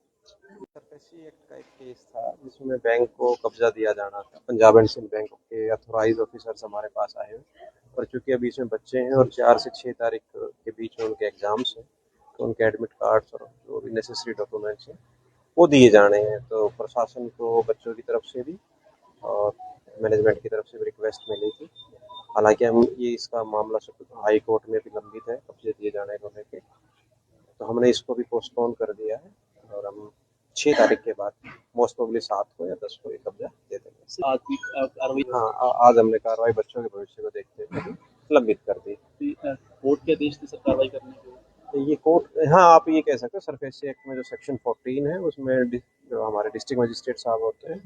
सरफेसी एक्ट का एक केस था जिसमें बैंक को कब्जा दिया जाना था। पंजाब एंड सिंध बैंक के अथोराइज ऑफिसर्स हमारे पास आए हुए, और चूंकि अभी इसमें बच्चे हैं और 4 से 6 तारीख के बीच में उनके एग्जाम्स हैं, तो उनके एडमिट कार्ड्स और जो भी नेसेसरी डॉक्यूमेंट्स हैं वो दिए जाने हैं। तो प्रशासन को बच्चों की तरफ से भी और मैनेजमेंट की तरफ से भी रिक्वेस्ट मिली थी। हालांकि हम ये इसका मामला हाई कोर्ट में भी लंबित है कब्जे दिए जाने को लेकर, तो हमने इसको भी पोस्टपोन कर दिया है और हम 6 तारीख के बाद मोस्ट प्रोबेबली 7 को या 10 को ये कब्जा दे देंगे। आज की कार्रवाई हाँ, आज हमने कार्रवाई बच्चों के भविष्य को देखते हुए लंबित कर दी। कोर्ट के आदेश से सब कार्रवाई करने के तो ये कोर्ट, हाँ आप ये कह सकते हो सरफेसी एक्ट में जो सेक्शन 14 है उसमें जो हमारे डिस्ट्रिक्ट मजिस्ट्रेट साहब होते हैं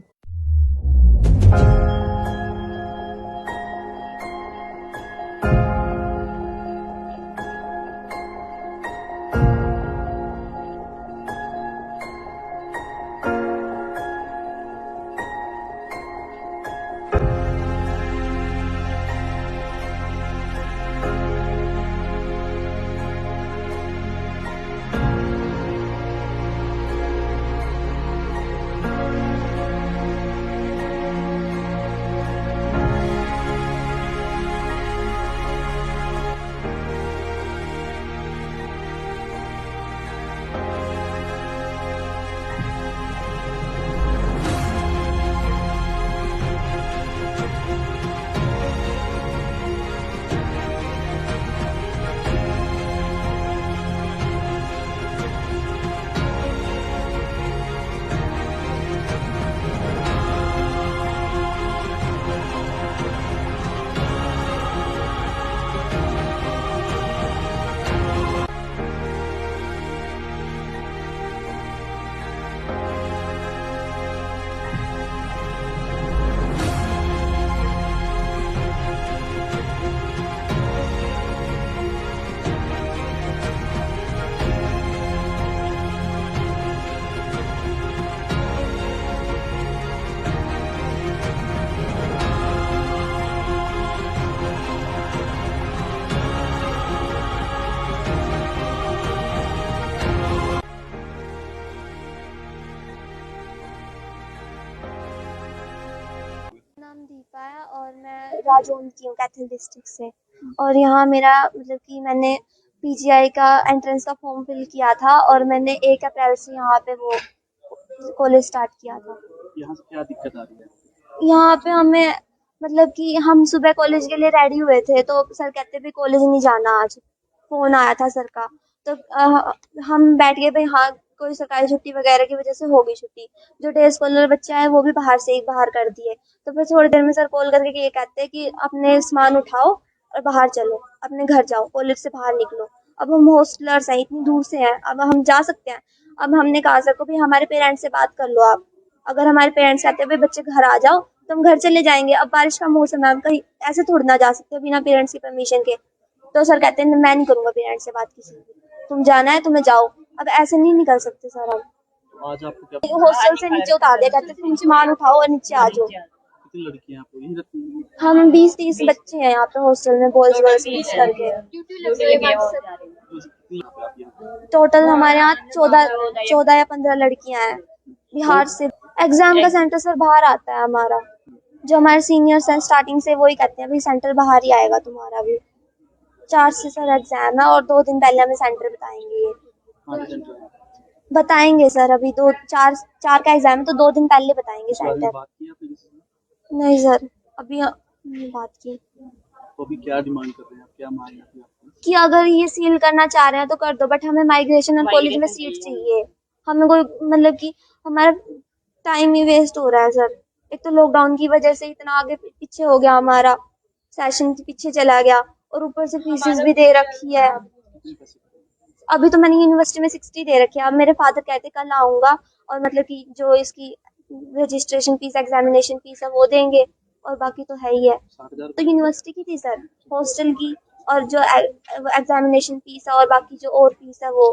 राजौंद की हूँ, कैथल डिस्ट्रिक्ट से। और यहाँ मेरा मतलब कि मैंने पीजीआई का एंट्रेंस का फॉर्म फिल किया था और मैंने 1 अप्रैल से यहाँ पे वो कॉलेज स्टार्ट किया था। यहाँ से क्या दिक्कत आ रही है? यहाँ पे हमें मतलब कि हम सुबह कॉलेज के लिए रेडी हुए थे तो सर कहते भी कॉलेज नहीं जाना आज, फोन आया था सर का। तो हम बैठ गए भाई हाँ कोई सरकारी छुट्टी वगैरह की वजह से होगी छुट्टी। जो डे स्कॉलर बच्चे आए वो भी बाहर से ही बाहर कर दिए। तो फिर थोड़ी देर में सर कॉल करके ये कहते हैं कि अपने सामान उठाओ और बाहर चलो, अपने घर जाओ, कॉलेज से बाहर निकलो। अब हम हॉस्टलर्स हैं, इतनी दूर से हैं, अब हम जा सकते हैं? अब हमने कहा सर को भी हमारे पेरेंट्स से बात कर लो आप। अगर हमारे पेरेंट्स कहते हैं भाई बच्चे घर आ जाओ तो हम घर चले जाएंगे। अब बारिश का मौसम है, हम कहीं ऐसे थोड़ी ना जा सकते बिना पेरेंट्स की परमिशन के। तो सर कहते हैं मैं नहीं करूंगा पेरेंट्स से बात किसी की, तुम जाना है तुम्हें जाओ। अब ऐसे नहीं निकल सकते सर हम। तो आज आपको क्या हॉस्टल से नीचे उतार दिया, कहते तुम सामान उठाओ और नीचे आ जाओ। कितनी लड़कियां आपको यही रहती हैं? हम 20-30 बच्चे हैं यहाँ पे हॉस्टल में, बॉयज गर्ल्स मिक्स करके। कितनी यहाँ पे आप यहाँ? टोटल हमारे यहाँ 14 या 15 लड़कियां हैं बिहार से। एग्जाम का सेंटर सर बाहर आता है हमारा। जो हमारे सीनियर्स हैं स्टार्टिंग से वही कहते हैं भाई सेंटर बाहर ही आएगा तुम्हारा भी। 4 से सर एग्जाम है और 2 दिन पहले हमें सेंटर बताएंगे ये। कहाँ पे सेंटर है? बताएंगे सर, अभी 4 का एग्जाम है तो 2 दिन पहले बताएंगे इस बारे में सेंटर। बात की आपने किसी से? नहीं सर अभी नहीं बात की। तो अभी क्या डिमांड कर रहे हैं आप? क्या मांग है आपकी? कि अगर ये सील करना चाह रहे हैं तो कर दो, बट हमें माइग्रेशन और कॉलेज में सीट चाहिए। हमें कोई मतलब कि हमारा टाइम ही वेस्ट हो रहा है सर। एक तो लॉकडाउन की वजह से इतना आगे पीछे हो गया हमारा, सेशन पीछे चला गया और ऊपर से फीसेस भी दे रखी है। कितने पैसे? अभी तो मैंने यूनिवर्सिटी में 60 दे रखी है। अब मेरे फादर कहते कल आऊंगा और मतलब कि जो इसकी रजिस्ट्रेशन फीस एग्जामिनेशन फीस है वो देंगे और बाकी तो है ही है। 60,000? तो यूनिवर्सिटी की थी सर, हॉस्टल की और जो एग्जामिनेशन फीस है और बाकी जो और फीस है वो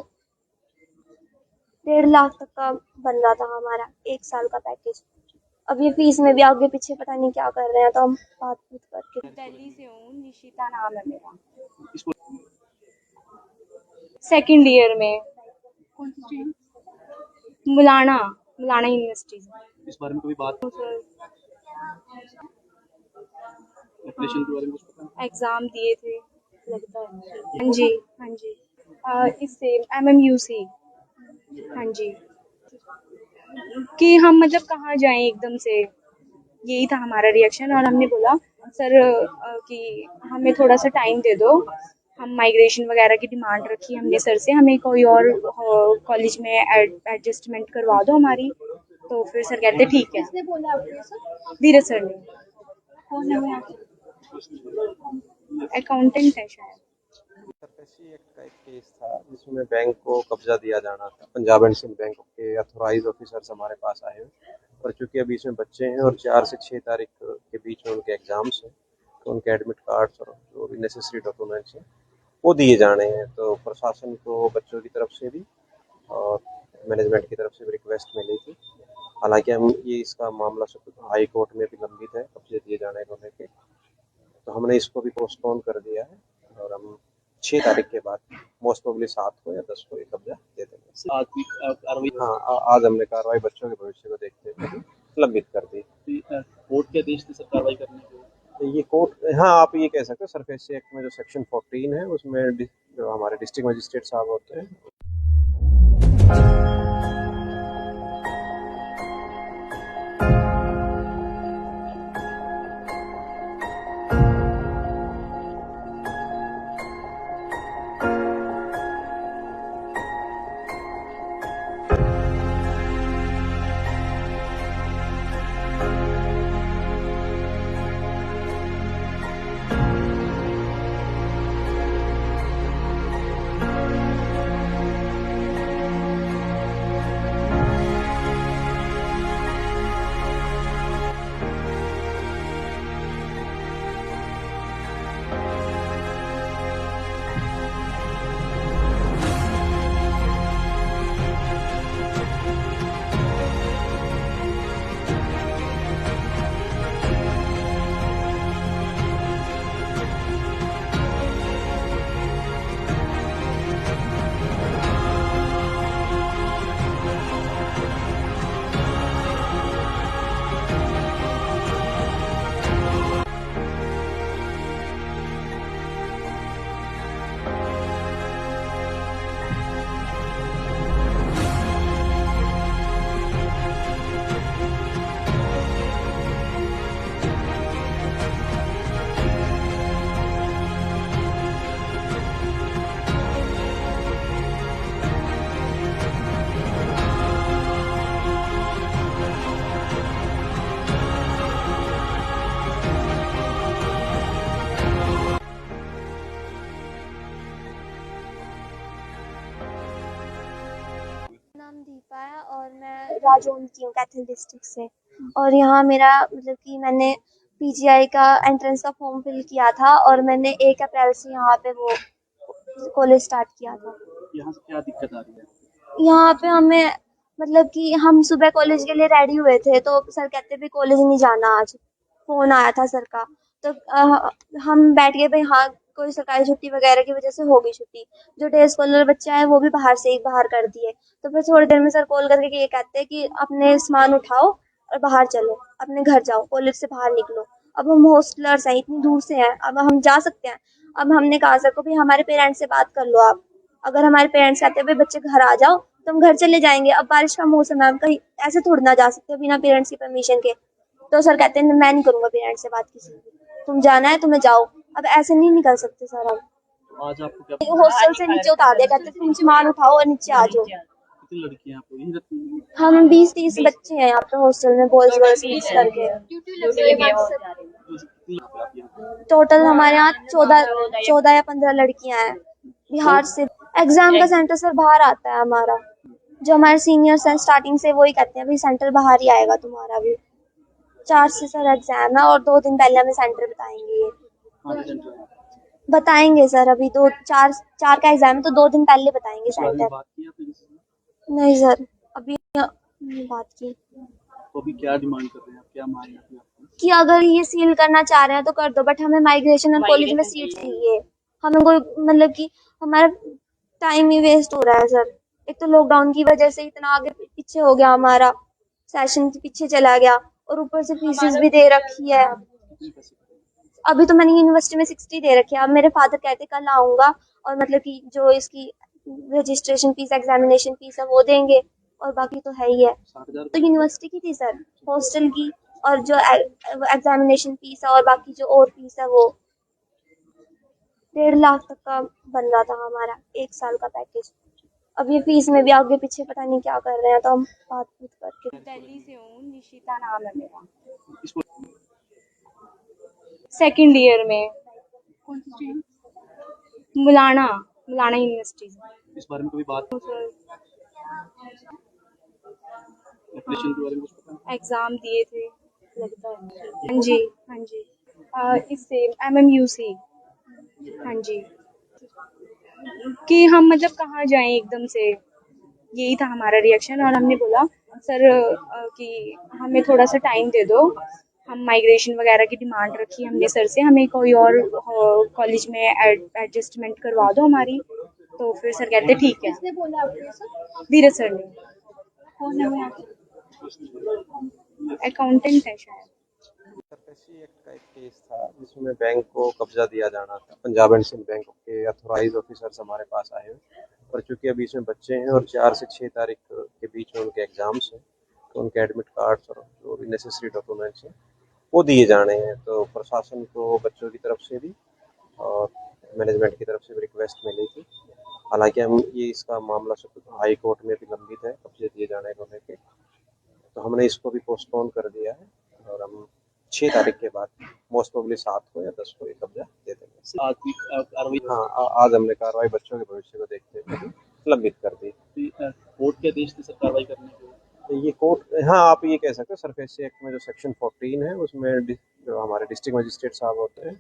1.5 लाख तक का बन रहा था हमारा 1 साल का पैकेज। अब ये फीस में भी आगे पीछे पता नहीं क्या कर रहे हैं, तो हम बात करके। दिल्ली से हूँ, निशिता नाम है मेरा। इसको 2nd ईयर में कौन सी स्ट्रीम? मुलाना यूनिवर्सिटी से। इस बारे में कभी बात एप्लीकेशन के बारे में कुछ पता है? एग्जाम दिए थे लगता है। हाँ जी हाँ जी। इससे MMUC। हाँ जी। कि हम मतलब कहाँ जाएं एकदम से, यही था हमारा रिएक्शन। और हमने बोला सर कि हमें थोड़ा सा टाइम दे दो, हम माइग्रेशन वगैरह की डिमांड रखी हमने सर से, हमें कोई और कॉलेज में एडजस्टमेंट करवा दो हमारी। तो फिर सर कहते ठीक है। किसने बोला आपको ये सब? धीरज सर ने। कौन है वो यहाँ के? अकाउंटेंट है शायद। सरफेसी एक्ट का एक केस था जिसमें बैंक को कब्जा दिया जाना था। पंजाब एंड सिंध बैंक के अथोराइज ऑफिसर्स हमारे पास आए हुए, और चूंकि अभी इसमें बच्चे हैं और 4 से 6 तारीख के बीच में उनके एग्जाम्स हैं, तो उनके एडमिट कार्ड्स और जो भी नेसेसरी डॉक्यूमेंट्स हैं वो दिए जाने हैं। तो प्रशासन को बच्चों की तरफ से भी और मैनेजमेंट की तरफ से भी रिक्वेस्ट मिली थी। हालांकि हम ये इसका मामला हाई कोर्ट में भी लंबित है कब्जे दिए जाने को लेकर, तो हमने इसको भी पोस्टपोन कर दिया है और हम 6 तारीख के बाद मोस्ट प्रोबेबली 7 को या 10 को ये कब्जा दे देंगे। आज भी कार्रवाई हाँ, आज हमने कार्रवाई बच्चों के भविष्य को देखते हुए लंबित कर दी। कोर्ट के आदेश थे सर कार्रवाई करने के? तो ये कोर्ट, हाँ आप ये कह सकते हो, सरफेसी एक्ट में जो सेक्शन 14 है उसमें जो हमारे डिस्ट्रिक्ट मजिस्ट्रेट साहब होते हैं पाया और मैं राजौंद की हूँ, कैथल डिस्ट्रिक्ट से। और यहाँ मेरा मतलब कि मैंने पीजीआई का एंट्रेंस का फॉर्म फिल किया था और मैंने 1 अप्रैल से यहाँ पे वो कॉलेज स्टार्ट किया था। यहाँ से क्या दिक्कत आ रही है? यहाँ पे हमें मतलब कि हम सुबह कॉलेज के लिए रेडी हुए थे तो सर कहते भी कॉलेज नहीं जाना आज, फोन आया था सर का। तो हम बैठ गए भाई हाँ कोई सरकारी छुट्टी वगैरह की वजह से होगी छुट्टी। जो डे स्कॉलर बच्चे आए वो भी बाहर से ही बाहर कर दिए। तो फिर थोड़ी देर में सर कॉल करके ये कहते हैं कि अपने सामान उठाओ और बाहर चलो, अपने घर जाओ, कॉलेज से बाहर निकलो। अब हम हॉस्टलर्स हैं, इतनी दूर से हैं, अब हम जा सकते हैं? अब हमने कहा सर को भी हमारे पेरेंट्स से बात कर लो आप। अगर हमारे पेरेंट्स कहते हैं भाई बच्चे घर आ जाओ तो हम घर चले जाएंगे। अब बारिश का मौसम है, हम कहीं ऐसे थोड़ी ना जा सकते बिना पेरेंट्स की परमिशन के। तो सर कहते हैं मैं नहीं करूंगा पेरेंट्स से बात किसी की, तुम जाना है तुम्हें जाओ। अब ऐसे नहीं निकल सकते सर हम। तो आज आपको क्या हॉस्टल से नीचे उतार दिया, कहते तुम सामान उठाओ और नीचे आ जाओ। कितनी लड़कियां आपको यही रहती हैं? हम 20-30 बच्चे हैं यहाँ पे हॉस्टल में, बॉयज गर्ल्स मिक्स करके। कितनी आप यहाँ? टोटल हमारे यहाँ 14 या 15 लड़कियां हैं बिहार से। एग्जाम का सेंटर सर बाहर आता है हमारा। जो हमारे सीनियर्स हैं स्टार्टिंग से वही कहते हैं भाई सेंटर बाहर ही आएगा तुम्हारा भी। 4 से सर एग्जाम है और 2 दिन पहले हमें सेंटर बताएंगे। ये कहाँ पे सेंटर है? बताएंगे सर, अभी 4 का एग्जाम है तो 2 दिन पहले बताएंगे इस बारे में सेंटर। बात की आपने किसी से? नहीं सर अभी नहीं बात की। तो अभी क्या डिमांड कर रहे हैं आप? क्या मांग है आपकी? कि अगर ये सील करना चाह रहे हैं तो कर दो, बट हमें माइग्रेशन और कॉलेज में सीट चाहिए। हमें कोई मतलब कि हमारा टाइम ही वेस्ट हो रहा है सर। एक तो लॉकडाउन की वजह से इतना आगे पीछे हो गया, हमारा सेशन पीछे चला गया और ऊपर से फीसेस भी दे रखी है। कितने पैसे करेंगे? अभी तो मैंने यूनिवर्सिटी में 60 दे रखे हैं। अब मेरे फादर कहते कल आऊंगा और मतलब कि जो इसकी रजिस्ट्रेशन फीस एग्जामिनेशन फीस है वो देंगे और बाकी तो है ही है। 60,000 तो यूनिवर्सिटी की थी सर, हॉस्टल की और जो एग्जामिनेशन फीस है और बाकी जो और फीस है वो 1.5 लाख तक का बन रहा था हमारा 1 साल का पैकेज। अब ये फीस में भी आगे पीछे पता नहीं क्या कर रहे हैं, तो हम बात करके। दिल्ली से हूँ, निशिता नाम है मेरा। इसको 2nd ईयर में कौन सी स्ट्रीम? मुलाना यूनिवर्सिटी से। इस बारे में कभी बात एप्लीकेशन के बारे में कुछ पता है? एग्जाम दिए थे लगता है। हाँ जी हाँ जी। इससे MMUC। हाँ जी। कि हम मतलब कहाँ जाएं एकदम से, यही था हमारा रिएक्शन। और हमने बोला सर कि हमें थोड़ा सा टाइम दे दो, हम माइग्रेशन वगैरह की डिमांड रखी हमने सर से, हमें कोई और कॉलेज में एडजस्टमेंट करवा दो हमारी। तो फिर सर कहते ठीक है। किसने बोला आपको ये सब? धीरज सर ने। कौन है वो यहाँ के? अकाउंटेंट है शायद। सरफेसी एक्ट का एक केस था जिसमें बैंक को कब्जा दिया जाना था। पंजाब एंड सिंध बैंक के अथॉराइज ऑफिसर्स हमारे पास आए हुए, और चूंकि अभी इसमें बच्चे हैं और 4 से 6 तारीख के बीच में उनके एग्जाम्स हैं, तो उनके एडमिट कार्ड्स और जो भी नेसेसरी डॉक्यूमेंट्स हैं वो दिए जाने हैं। तो प्रशासन को बच्चों की तरफ से भी और मैनेजमेंट की तरफ से भी रिक्वेस्ट मिली थी। हालांकि हम ये इसका मामला हाई कोर्ट में भी लंबित है कब्जे दिए जाने को लेकर, तो हमने इसको भी पोस्टपोन कर दिया है और हम 6 तारीख के बाद मोस्ट प्रोबेबली 7 को या 10 को ये कब्जा दे देंगे। आज भी कार्रवाई हाँ, आज हमने कार्रवाई बच्चों के भविष्य को देखते हुए लंबित कर दी। कोर्ट के आदेश से कार्रवाई करने के लिए तो ये कोर्ट, हाँ आप ये कह सकते हो, सरफेसी एक्ट में जो सेक्शन 14 है उसमें जो हमारे डिस्ट्रिक्ट मजिस्ट्रेट साहब होते हैं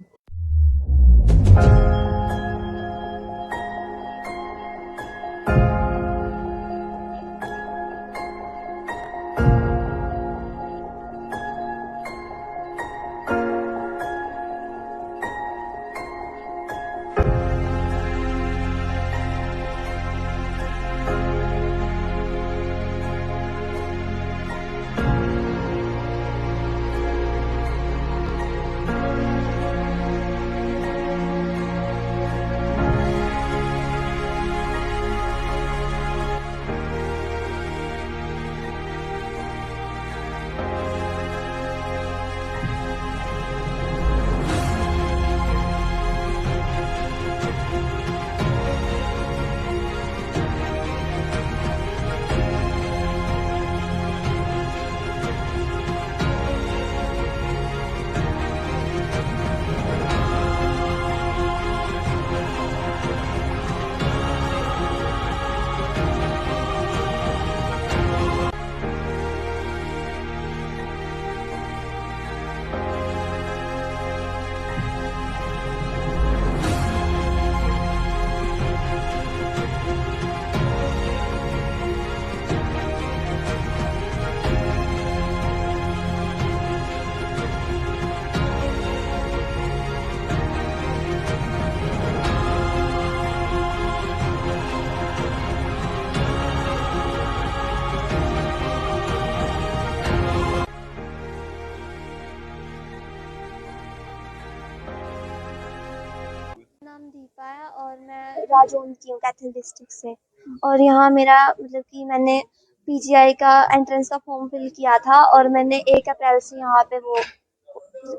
यहाँ जोइन की हूँ कैथल डिस्ट्रिक्ट से। और यहाँ मेरा मतलब कि मैंने पीजीआई का एंट्रेंस का फॉर्म फिल किया था और मैंने 1 अप्रैल से यहाँ पे वो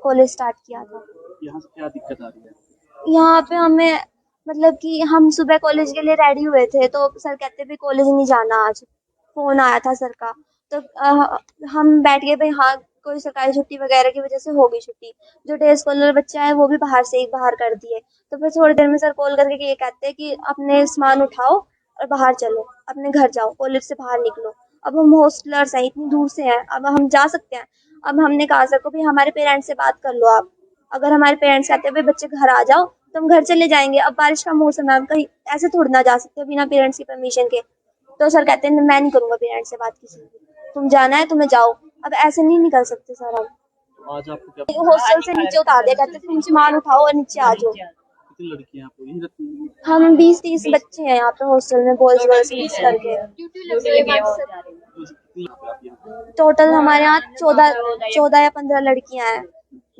कॉलेज स्टार्ट किया था। यहाँ से क्या दिक्कत आ रही है? यहाँ पे हमें मतलब कि हम सुबह कॉलेज के लिए रेडी हुए थे तो सर कहते भी कॉलेज नहीं जाना आज, फोन आया था सर का। तो हम बैठ गए भाई हाँ कोई सरकारी छुट्टी वगैरह की वजह से हो गई छुट्टी। जो डे स्कॉलर बच्चे आए वो भी बाहर से ही बाहर कर दिए। तो फिर थोड़ी देर में सर कॉल करके ये कहते हैं कि अपने सामान उठाओ और बाहर चलो, अपने घर जाओ, कॉलेज से बाहर निकलो। अब हम हॉस्टलर्स हैं, इतनी दूर से हैं, अब हम जा सकते हैं? अब हमने कहा सर को भी हमारे पेरेंट्स से बात कर लो आप। अगर हमारे पेरेंट्स कहते हैं भाई बच्चे घर आ जाओ तो हम घर चले जाएंगे। अब बारिश का मौसम है, हम कहीं ऐसे थोड़ी ना जा सकते बिना पेरेंट्स की परमिशन के। तो सर कहते हैं मैं नहीं करूंगा पेरेंट्स से बात किसी की, तुम जाना है तुम्हें जाओ। अब ऐसे नहीं निकल सकते सर हम। तो आज आपको क्या हॉस्टल से नीचे उतार दिया, कहते तुम सामान उठाओ और नीचे आ जाओ। कितनी लड़कियां आपको यहीं रहती हैं? हम 20-30 बच्चे हैं यहाँ पे हॉस्टल में, बॉयज गर्ल्स मिक्स करके। कितनी आप यहाँ? टोटल हमारे यहाँ 14 या 15 लड़कियां हैं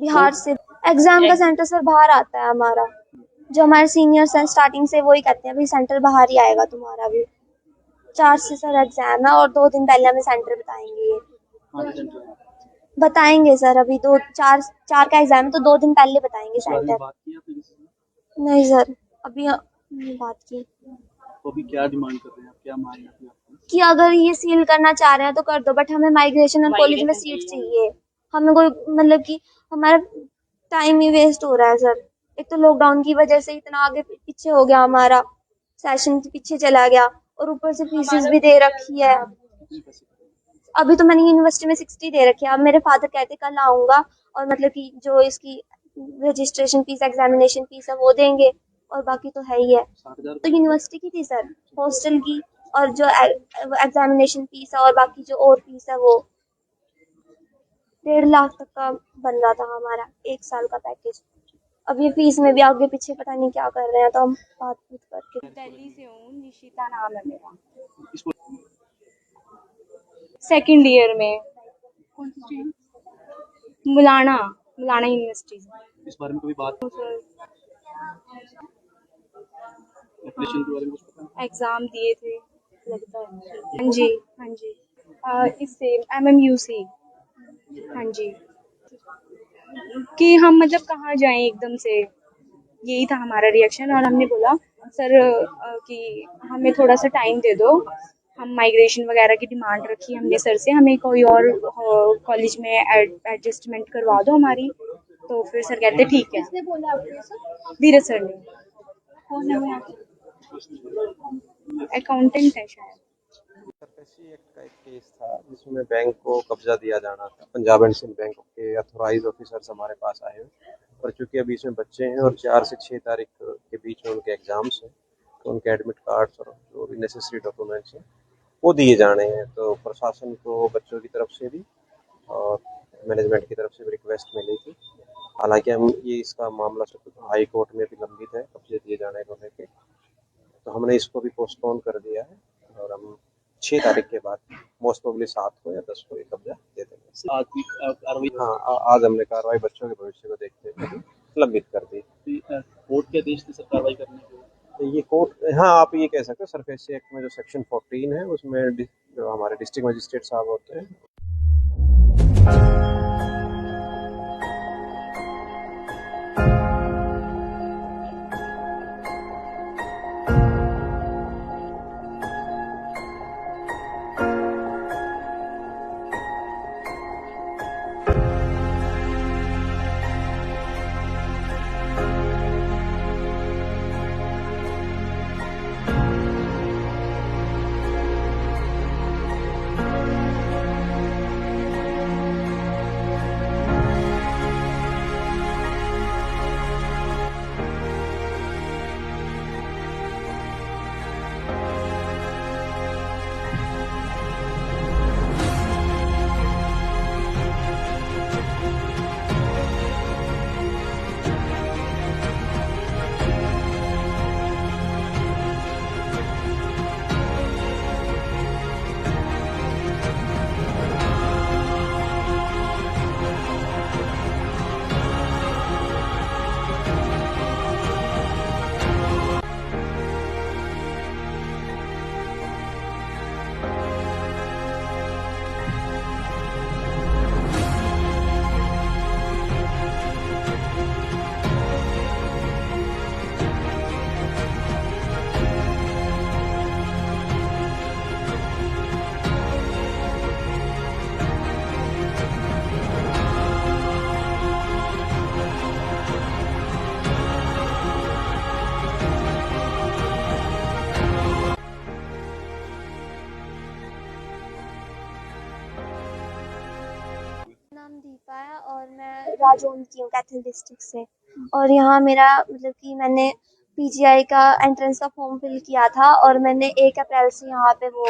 बिहार से। एग्जाम का सेंटर सर बाहर आता है हमारा। जो हमारे सीनियर्स हैं स्टार्टिंग से वही कहते हैं भाई सेंटर बाहर ही आएगा तुम्हारा भी। 4 से सर एग्जाम है और 2 दिन पहले हमें सेंटर बताएंगे ये। कहाँ पे सेंटर है? बताएंगे सर, अभी 4 का एग्जाम है तो 2 दिन पहले बताएंगे इस बारे में सेंटर। बात की आपने किसी से? नहीं सर अभी नहीं बात की। तो अभी क्या डिमांड कर रहे हैं आप? क्या मांग है आपकी? कि अगर ये सील करना चाह रहे हैं तो कर दो, बट हमें माइग्रेशन और कॉलेज में सीट चाहिए। हमें कोई मतलब कि हमारा टाइम ही वेस्ट हो रहा है सर। एक तो लॉकडाउन की वजह से इतना आगे पीछे हो गया, हमारा सेशन पीछे चला गया और ऊपर से फीसिस भी दे रखी है। कितने पैसे? अभी तो मैंने यूनिवर्सिटी में 60 दे रखी है। अब मेरे फादर कहते कल आऊंगा और मतलब कि जो इसकी रजिस्ट्रेशन फीस एग्जामिनेशन फीस है वो देंगे और बाकी तो है ही है। 60,000? तो यूनिवर्सिटी की थी सर, हॉस्टल की और जो एग्जामिनेशन फीस है और बाकी जो और फीस है वो 1.5 लाख तक का बन रहा था हमारा 1 साल का पैकेज। अब ये फीस में भी आगे पीछे पता नहीं क्या कर रहे हैं, तो हम बात करके। दिल्ली से हूँ, निशिता नाम है मेरा। इसको सेकंड ईयर में कौन सी स्ट्रीम? मुलाना यूनिवर्सिटी से। इस बारे में कभी बात एप्लीकेशन के बारे में कुछ पता है? एग्जाम दिए थे लगता है। हाँ जी हाँ जी। इससे MMUC। हाँ जी। कि हम मतलब कहाँ जाएं एकदम से, यही था हमारा रिएक्शन। और हमने बोला सर कि हमें थोड़ा सा टाइम दे दो, हम माइग्रेशन वगैरह की डिमांड रखी हमने सर से, हमें कोई और कॉलेज में एडजस्टमेंट करवा दो हमारी। तो फिर सर कहते ठीक है। किसने बोला आपको ये सब? धीरज सर ने। कौन है वो यहाँ पे? अकाउंटेंट है शायद। सरफेसी एक्ट का एक केस था जिसमें बैंक को कब्जा दिया जाना था। पंजाब एंड सिंध बैंक के अथॉराइज ऑफिसर्स हमारे पास आए हुए, पर चूंकि अभी इसमें बच्चे हैं और 4 से 6 तारीख के बीच में उनके एग्जाम्स हैं, तो उनके एडमिट कार्ड्स और जो भी नेसेसरी डॉक्यूमेंट्स हैं वो दिए जाने हैं। तो प्रशासन को बच्चों की तरफ से भी और मैनेजमेंट की तरफ से भी रिक्वेस्ट मिली थी। हालांकि हम ये इसका मामला हाई कोर्ट में भी लंबित है कब्जे दिए जाने को लेकर, तो हमने इसको भी पोस्टपोन कर दिया है और हम 6 तारीख के बाद मोस्ट प्रोबेबली 7 को या 10 को ये कब्जा दे देंगे। आज भी कार्रवाई हाँ, आज हमने कार्रवाई बच्चों के भविष्य को देखते हुए लंबित कर दी। कोर्ट के आदेश थे सर कार्रवाई करने के? तो ये कोर्ट, हाँ आप ये कह सकते हो सरफेसी एक्ट में जो सेक्शन 14 है उसमें जो हमारे डिस्ट्रिक्ट मजिस्ट्रेट साहब होते हैं है और मैं राजौंद की हूँ, कैथल डिस्ट्रिक्ट से। और यहाँ मेरा मतलब कि मैंने पीजीआई का एंट्रेंस का फॉर्म फिल किया था और मैंने 1 अप्रैल से यहाँ पे वो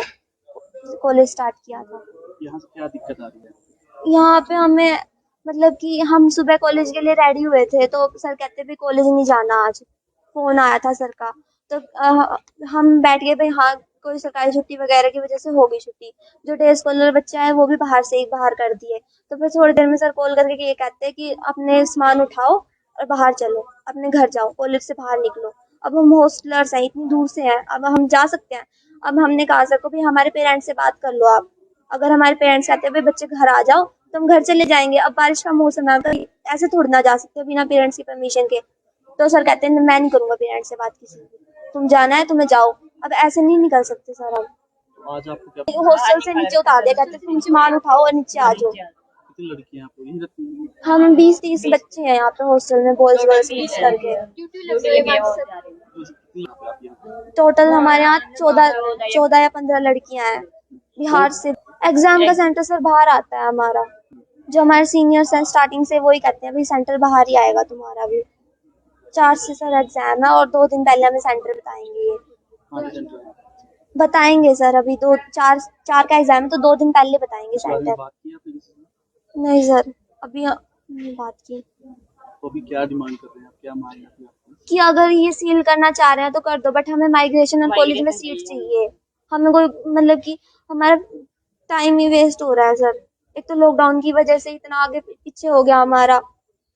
कॉलेज स्टार्ट किया था। यहाँ से क्या दिक्कत आ रही है? यहाँ पे हमें मतलब कि हम सुबह कॉलेज के लिए रेडी हुए थे तो सर कहते भी कॉलेज नहीं जाना आज। फोन आया था सर का। तो हम बैठ गए भाई हाँ कोई सरकारी छुट्टी वगैरह की वजह से होगी छुट्टी। जो डे स्कॉलर बच्चे आए वो भी बाहर से ही बाहर कर दिए। तो फिर थोड़ी देर में सर कॉल करके ये कहते हैं कि अपने सामान उठाओ और बाहर चलो, अपने घर जाओ, कॉलेज से बाहर निकलो। अब हम हॉस्टलर्स हैं, इतनी दूर से हैं, अब हम जा सकते हैं? अब हमने कहा सर को भी हमारे पेरेंट्स से बात कर लो आप। अगर हमारे पेरेंट्स कहते हैं भाई बच्चे घर आ जाओ तो हम घर चले जाएंगे। अब बारिश का मौसम है तो ऐसे थोड़ी ना जा सकते बिना पेरेंट्स की परमिशन के। तो सर कहते हैं मैं नहीं करूंगा पेरेंट्स से बात किसी की, तुम जाना है तुम्हें जाओ। अब ऐसे नहीं निकल सकते सर हम। तो आज आपको क्या हॉस्टल से नीचे उतार दिया, कहते तुम सामान उठाओ और नीचे आ जाओ। कितनी लड़कियां आप लोग यहीं रहती हैं? हम 20-30 बच्चे हैं यहाँ पे हॉस्टल में, बॉयज गर्ल्स मिक्स करके। कितनी आप यहाँ? टोटल हमारे यहाँ 14 या 15 लड़कियां हैं बिहार से। एग्जाम का सेंटर सर बाहर आता है हमारा। जो हमारे सीनियर्स हैं स्टार्टिंग से वही कहते हैं भाई सेंटर बाहर ही आएगा तुम्हारा भी। 4 से सर एग्जाम है और 2 दिन पहले हमें सेंटर बताएंगे ये। कहाँ पे सेंटर है? बताएंगे सर, अभी 4 का एग्जाम है तो 2 दिन पहले बताएंगे इस बारे में सेंटर। बात की आपने किसी से? नहीं सर अभी नहीं बात की। तो अभी क्या डिमांड कर रहे हैं आप? क्या मांग है आपकी? कि अगर ये सील करना चाह रहे हैं तो कर दो, बट हमें माइग्रेशन और कॉलेज में सीट चाहिए। हमें कोई मतलब कि हमारा टाइम ही वेस्ट हो रहा है सर। एक तो लॉकडाउन की वजह से इतना आगे पीछे हो गया हमारा,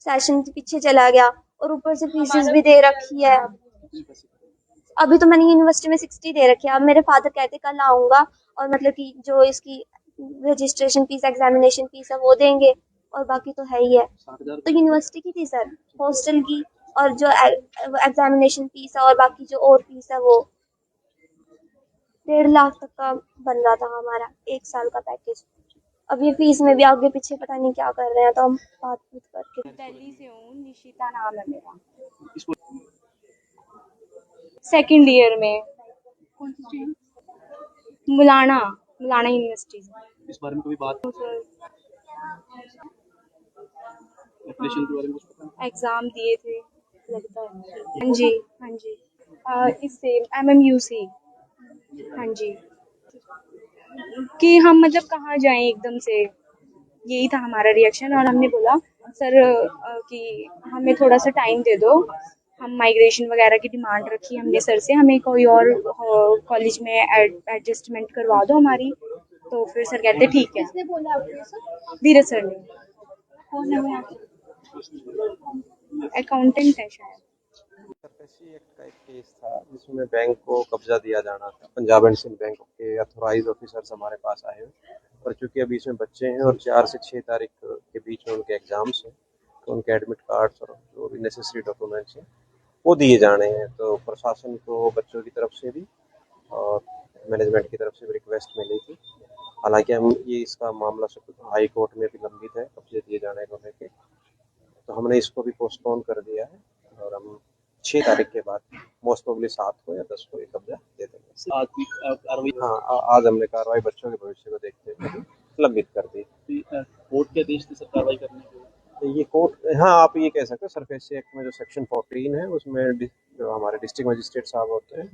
सेशन पीछे चला गया और ऊपर से फीसिस भी दे रखी है। कितने पैसे? अभी तो मैंने यूनिवर्सिटी में 60 दे रखी है। अब मेरे फादर कहते कल आऊंगा और मतलब कि जो इसकी रजिस्ट्रेशन फीस एग्जामिनेशन फीस है वो देंगे और बाकी तो है ही है। 60,000 तो यूनिवर्सिटी की थी सर, हॉस्टल की और जो एग्जामिनेशन फीस है और बाकी जो और फीस है वो 1.5 लाख तक का बन रहा था हमारा 1 साल का पैकेज। अब ये फीस में भी आगे पीछे पता नहीं क्या कर रहे हैं, तो हम बात करके। दिल्ली से हूँ, निशिता नाम है मेरा। इसको सेकंड ईयर में कौन सी स्ट्रीम? मुलाना यूनिवर्सिटी से। इस बारे में कभी बात एप्लीकेशन के बारे में कुछ पता है? एग्जाम दिए थे लगता है। हाँ जी हाँ जी। इससे MMU से। हाँ जी। कि हम मतलब कहाँ जाएं एकदम से, यही था हमारा रिएक्शन। और हमने बोला सर कि हमें थोड़ा सा टाइम दे दो, हम माइग्रेशन वगैरह की डिमांड रखी हमने सर से, हमें कोई और कॉलेज में एडजस्टमेंट करवा दो हमारी। तो फिर सर कहते ठीक है। किसने बोला आपको ये सब? धीरज सर ने। कौन है वो यहाँ पे? अकाउंटेंट है शायद। सरफेसी एक्ट का एक केस था जिसमें बैंक को कब्जा दिया जाना था। पंजाब एंड सिंध बैंक के अथोराइज ऑफिसर्स हमारे पास आए हुए, पर चूंकि अभी इसमें बच्चे हैं और 4 से 6 तारीख के बीच में उनके एग्जाम्स हैं, तो उनके एडमिट कार्ड्स और जो भी नेसेसरी डॉक्यूमेंट्स हैं वो दिए जाने हैं। तो प्रशासन को बच्चों की तरफ से भी और मैनेजमेंट की तरफ से भी रिक्वेस्ट मिली थी। हालांकि हम ये इसका मामला हाई कोर्ट में भी लंबित है कब्जे दिए जाने को लेकर, तो हमने इसको भी पोस्टपोन कर दिया है और हम 6 तारीख के बाद मोस्ट प्रोबेबली 7 को या 10 को ये कब्जा दे देंगे। आज की कार्रवाई हाँ, आज हमने कार्रवाई बच्चों के भविष्य को देखते हुए लंबित कर दी। कोर्ट के आदेश थे सर कार्रवाई करने के? तो ये कोर्ट, हाँ आप ये कह सकते हो सरफेसी एक्ट में जो सेक्शन 14 है उसमें जो हमारे डिस्ट्रिक्ट मजिस्ट्रेट साहब होते हैं